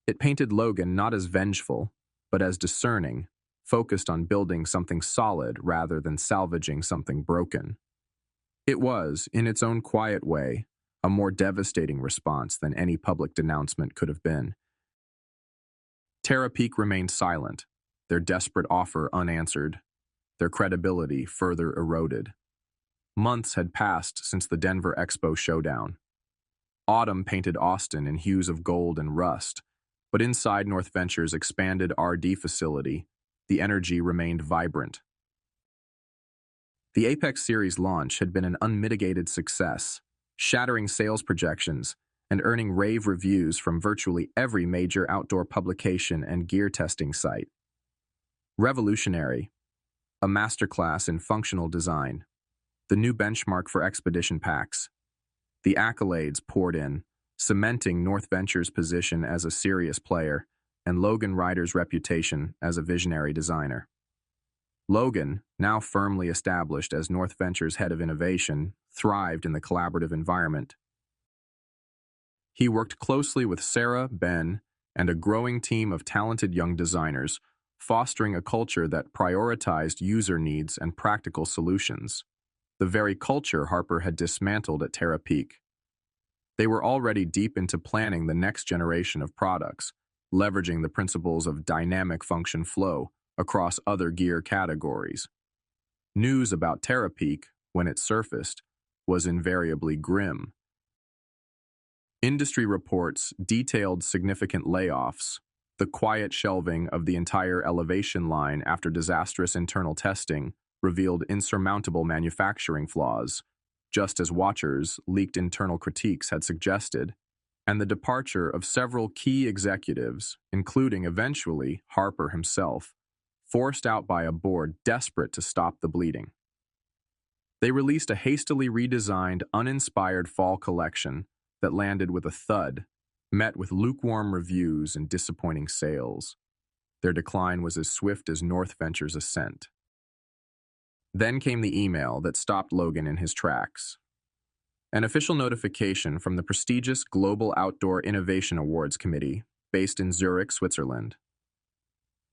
It painted Logan not as vengeful, but as discerning, focused on building something solid rather than salvaging something broken. It was, in its own quiet way, a more devastating response than any public denouncement could have been. Tara Peak remained silent, their desperate offer unanswered, their credibility further eroded. Months had passed since the Denver Expo showdown. Autumn painted Austin in hues of gold and rust, but inside North Venture's expanded RD facility, the energy remained vibrant. The Apex Series launch had been an unmitigated success, shattering sales projections and earning rave reviews from virtually every major outdoor publication and gear testing site. Revolutionary, a masterclass in functional design, the new benchmark for expedition packs. The accolades poured in, cementing North Venture's position as a serious player and Logan Ryder's reputation as a visionary designer. Logan, now firmly established as North Venture's head of innovation, thrived in the collaborative environment. He worked closely with Sarah, Ben, and a growing team of talented young designers, fostering a culture that prioritized user needs and practical solutions, the very culture Harper had dismantled at Terra Peak. They were already deep into planning the next generation of products, leveraging the principles of dynamic function flow across other gear categories. News about Terra Peak, when it surfaced, was invariably grim. Industry reports detailed significant layoffs, the quiet shelving of the entire elevation line after disastrous internal testing revealed insurmountable manufacturing flaws, just as watchers' leaked internal critiques had suggested, and the departure of several key executives, including eventually Harper himself, forced out by a board desperate to stop the bleeding. They released a hastily redesigned, uninspired fall collection that landed with a thud, met with lukewarm reviews and disappointing sales. Their decline was as swift as North Venture's ascent. Then came the email that stopped Logan in his tracks. An official notification from the prestigious Global Outdoor Innovation Awards Committee, based in Zurich, Switzerland.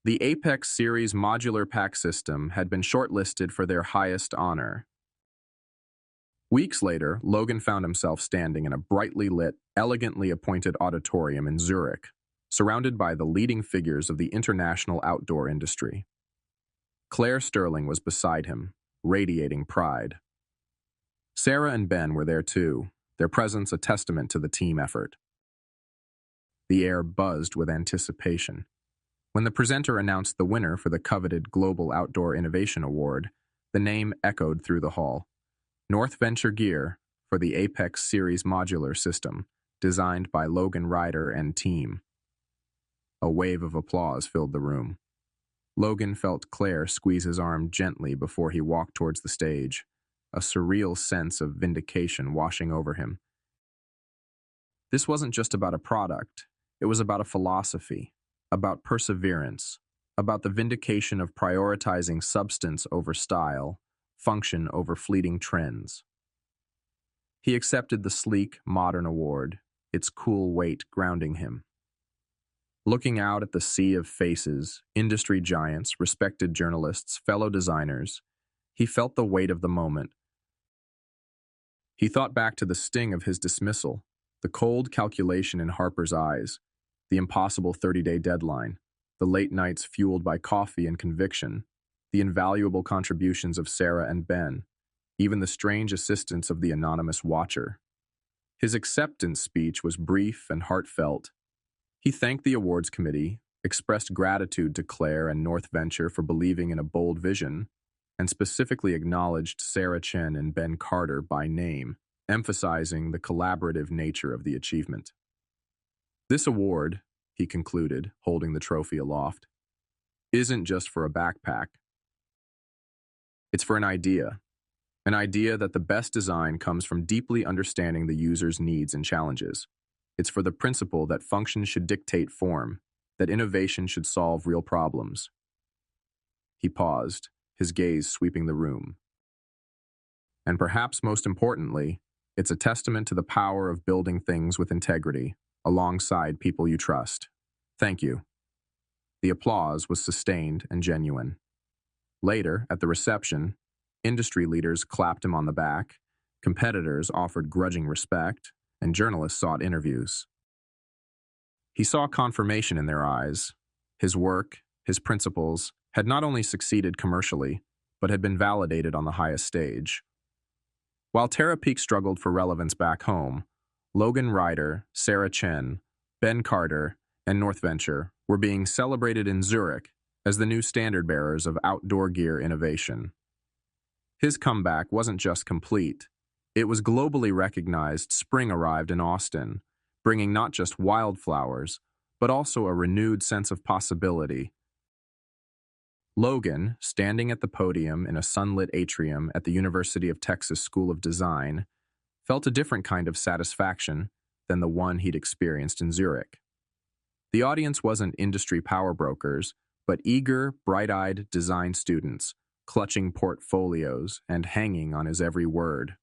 The Apex Series modular pack system had been shortlisted for their highest honor. Weeks later, Logan found himself standing in a brightly lit, elegantly appointed auditorium in Zurich, surrounded by the leading figures of the international outdoor industry. Claire Sterling was beside him, radiating pride. Sarah and Ben were there too, their presence a testament to the team effort. The air buzzed with anticipation. When the presenter announced the winner for the coveted Global Outdoor Innovation Award, the name echoed through the hall. North Venture Gear for the Apex Series modular system, designed by Logan Ryder and team. A wave of applause filled the room. Logan felt Claire squeeze his arm gently before he walked towards the stage, a surreal sense of vindication washing over him. This wasn't just about a product, it was about a philosophy, about perseverance, about the vindication of prioritizing substance over style, function over fleeting trends. He accepted the sleek, modern award, its cool weight grounding him. Looking out at the sea of faces, industry giants, respected journalists, fellow designers, he felt the weight of the moment. He thought back to the sting of his dismissal, the cold calculation in Harper's eyes, the impossible 30-day deadline, the late nights fueled by coffee and conviction, the invaluable contributions of Sarah and Ben, even the strange assistance of the anonymous watcher. His acceptance speech was brief and heartfelt. He thanked the awards committee, expressed gratitude to Claire and North Venture for believing in a bold vision, and specifically acknowledged Sarah Chen and Ben Carter by name, emphasizing the collaborative nature of the achievement. This award, he concluded, holding the trophy aloft, isn't just for a backpack. It's for an idea that the best design comes from deeply understanding the user's needs and challenges. It's for the principle that function should dictate form, that innovation should solve real problems. He paused, his gaze sweeping the room. And perhaps most importantly, it's a testament to the power of building things with integrity, alongside people you trust. Thank you. The applause was sustained and genuine. Later, at the reception, industry leaders clapped him on the back, competitors offered grudging respect, and journalists sought interviews. He saw confirmation in their eyes. His work, His principles had not only succeeded commercially, but had been validated on the highest stage. While Terapeak struggled for relevance back home, Logan Ryder, Sarah Chen, Ben Carter, and Northventure were being celebrated in Zurich as the new standard-bearers of outdoor gear innovation. His comeback wasn't just complete. It was globally recognized. Spring arrived in Austin, bringing not just wildflowers, but also a renewed sense of possibility. Logan, standing at the podium in a sunlit atrium at the University of Texas School of Design, felt a different kind of satisfaction than the one he'd experienced in Zurich. The audience wasn't industry power brokers, but eager, bright-eyed design students, clutching portfolios and hanging on his every word.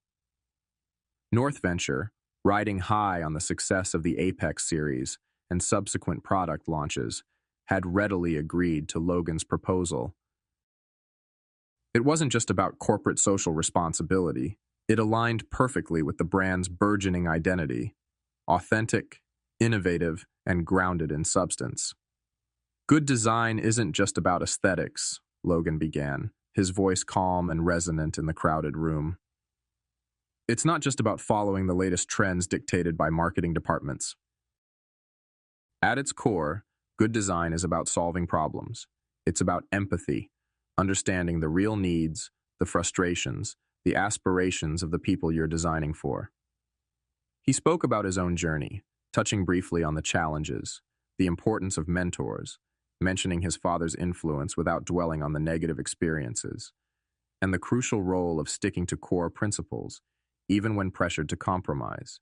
Northventure, riding high on the success of the Apex series and subsequent product launches, had readily agreed to Logan's proposal. It wasn't just about corporate social responsibility. It aligned perfectly with the brand's burgeoning identity: authentic, innovative, and grounded in substance. Good design isn't just about aesthetics, Logan began, his voice calm and resonant in the crowded room. It's not just about following the latest trends dictated by marketing departments. At its core, good design is about solving problems. It's about empathy, understanding the real needs, the frustrations, the aspirations of the people you're designing for. He spoke about his own journey, touching briefly on the challenges, the importance of mentors, mentioning his father's influence without dwelling on the negative experiences, and the crucial role of sticking to core principles, even when pressured to compromise.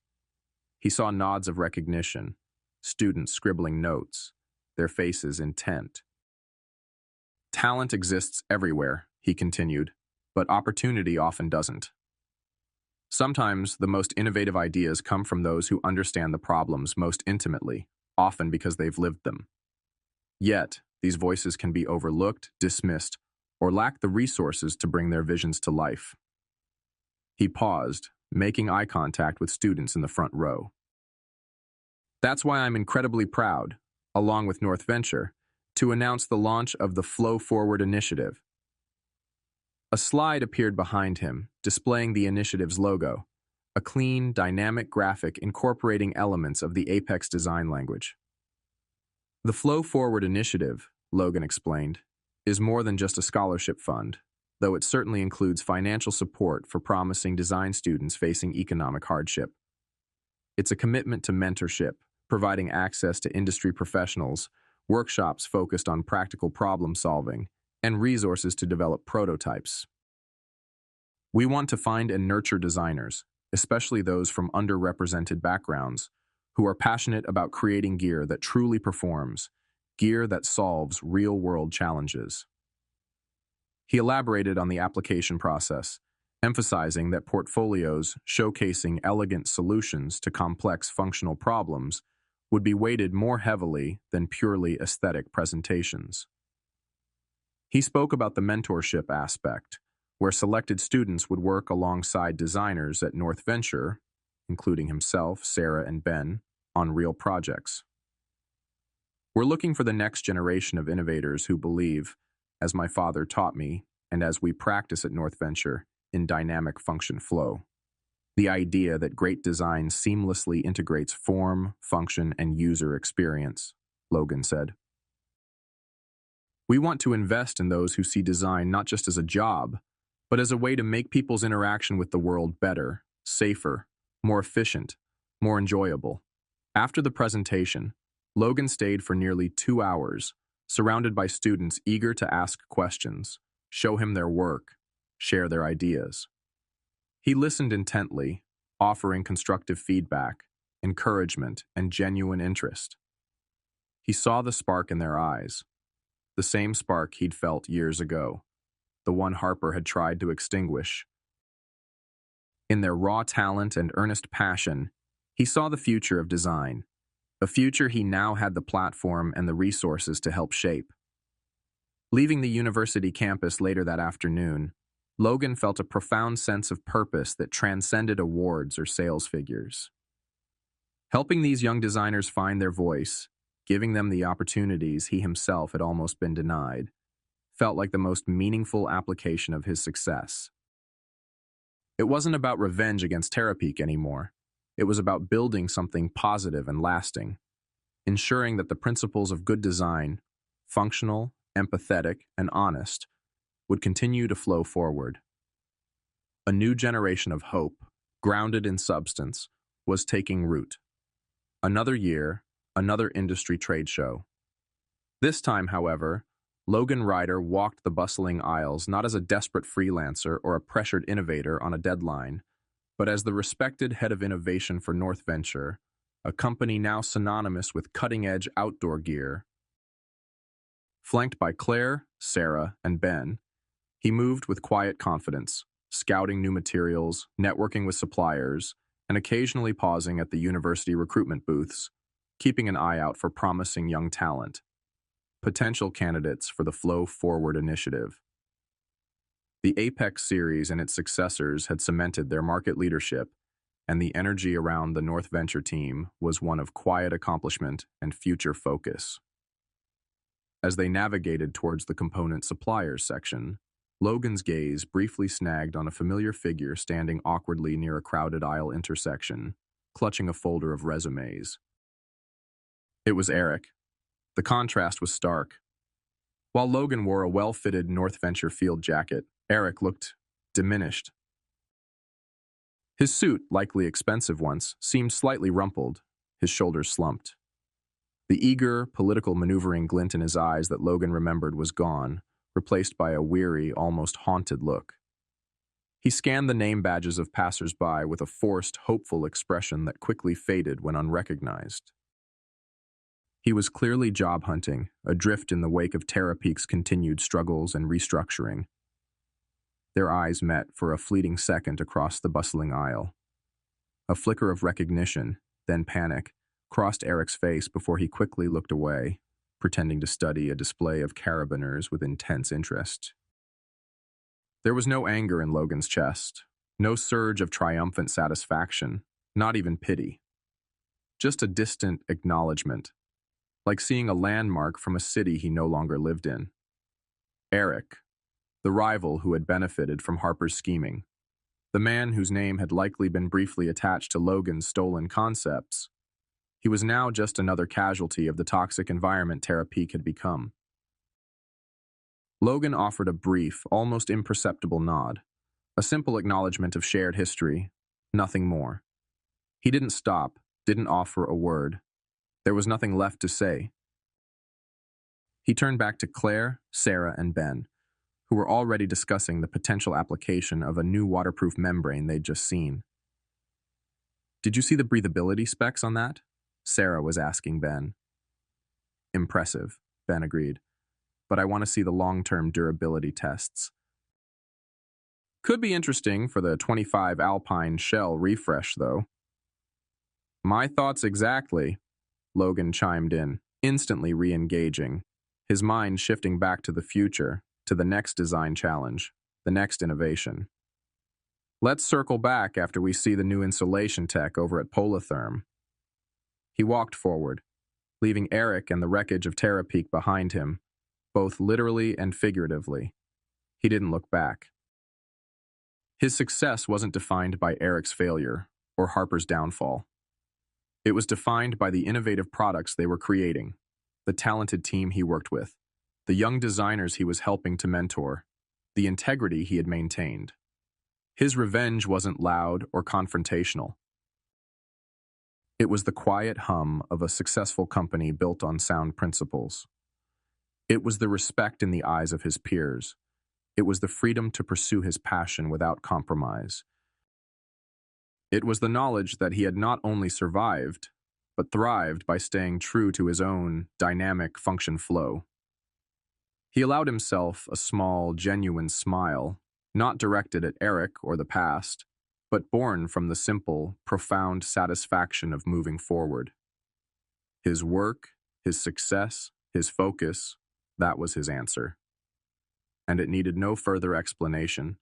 He saw nods of recognition, students scribbling notes, their faces intent. Talent exists everywhere, he continued, but opportunity often doesn't. Sometimes the most innovative ideas come from those who understand the problems most intimately, often because they've lived them. Yet, these voices can be overlooked, dismissed, or lack the resources to bring their visions to life. He paused, making eye contact with students in the front row. That's why I'm incredibly proud, along with Northventure, to announce the launch of the Flow Forward Initiative. A slide appeared behind him, displaying the initiative's logo, a clean, dynamic graphic incorporating elements of the Apex design language. The Flow Forward Initiative, Logan explained, is more than just a scholarship fund, though it certainly includes financial support for promising design students facing economic hardship. It's a commitment to mentorship, providing access to industry professionals, workshops focused on practical problem solving, and resources to develop prototypes. We want to find and nurture designers, especially those from underrepresented backgrounds, who are passionate about creating gear that truly performs, gear that solves real-world challenges. He elaborated on the application process, emphasizing that portfolios showcasing elegant solutions to complex functional problems would be weighted more heavily than purely aesthetic presentations. He spoke about the mentorship aspect, where selected students would work alongside designers at Northventure, including himself, Sarah, and Ben, on real projects. We're looking for the next generation of innovators who believe, as my father taught me, and as we practice at Northventure, in dynamic function flow. The idea that great design seamlessly integrates form, function, and user experience, Logan said. We want to invest in those who see design not just as a job, but as a way to make people's interaction with the world better, safer, more efficient, more enjoyable. After the presentation, Logan stayed for nearly 2 hours, surrounded by students eager to ask questions, show him their work, share their ideas. He listened intently, offering constructive feedback, encouragement, and genuine interest. He saw the spark in their eyes, the same spark he'd felt years ago, the one Harper had tried to extinguish. In their raw talent and earnest passion, he saw the future of design, a future he now had the platform and the resources to help shape. Leaving the university campus later that afternoon, Logan felt a profound sense of purpose that transcended awards or sales figures. Helping these young designers find their voice, giving them the opportunities he himself had almost been denied, felt like the most meaningful application of his success. It wasn't about revenge against Terapeak anymore. It was about building something positive and lasting, ensuring that the principles of good design, functional, empathetic, and honest, would continue to flow forward. A new generation of hope, grounded in substance, was taking root. Another year, another industry trade show. This time, however, Logan Ryder walked the bustling aisles not as a desperate freelancer or a pressured innovator on a deadline, but as the respected head of innovation for North Venture, a company now synonymous with cutting-edge outdoor gear. Flanked by Claire, Sarah, and Ben, he moved with quiet confidence, scouting new materials, networking with suppliers, and occasionally pausing at the university recruitment booths, keeping an eye out for promising young talent, potential candidates for the Flow Forward initiative. The Apex series and its successors had cemented their market leadership, and the energy around the North Venture team was one of quiet accomplishment and future focus. As they navigated towards the component suppliers section, Logan's gaze briefly snagged on a familiar figure standing awkwardly near a crowded aisle intersection, clutching a folder of resumes. It was Eric. The contrast was stark. While Logan wore a well-fitted North Venture field jacket, Eric looked diminished. His suit, likely expensive once, seemed slightly rumpled, his shoulders slumped. The eager, political maneuvering glint in his eyes that Logan remembered was gone, replaced by a weary, almost haunted look. He scanned the name badges of passers-by with a forced, hopeful expression that quickly faded when unrecognized. He was clearly job hunting, adrift in the wake of Terapeak's continued struggles and restructuring. Their eyes met for a fleeting second across the bustling aisle. A flicker of recognition, then panic, crossed Eric's face before he quickly looked away, pretending to study a display of carabiners with intense interest. There was no anger in Logan's chest, no surge of triumphant satisfaction, not even pity. Just a distant acknowledgement, like seeing a landmark from a city he no longer lived in. Eric, the rival who had benefited from Harper's scheming, the man whose name had likely been briefly attached to Logan's stolen concepts, he was now just another casualty of the toxic environment Terapeak had become. Logan offered a brief, almost imperceptible nod, a simple acknowledgement of shared history, nothing more. He didn't stop, didn't offer a word. There was nothing left to say. He turned back to Claire, Sarah, and Ben, who were already discussing the potential application of a new waterproof membrane they'd just seen. "Did you see the breathability specs on that?" Sarah was asking Ben. "Impressive," Ben agreed, "but I want to see the long-term durability tests." "Could be interesting for the 25 Alpine shell refresh, though." "My thoughts exactly," Logan chimed in, instantly re-engaging, his mind shifting back to the future, to the next design challenge, the next innovation. "Let's circle back after we see the new insulation tech over at Polatherm." He walked forward, leaving Eric and the wreckage of Terapeak behind him, both literally and figuratively. He didn't look back. His success wasn't defined by Eric's failure or Harper's downfall. It was defined by the innovative products they were creating, the talented team he worked with, the young designers he was helping to mentor, the integrity he had maintained. His revenge wasn't loud or confrontational. It was the quiet hum of a successful company built on sound principles. It was the respect in the eyes of his peers. It was the freedom to pursue his passion without compromise. It was the knowledge that he had not only survived, but thrived by staying true to his own dynamic function flow. He allowed himself a small, genuine smile, not directed at Eric or the past, but born from the simple, profound satisfaction of moving forward. His work, his success, his focus, that was his answer. And it needed no further explanation.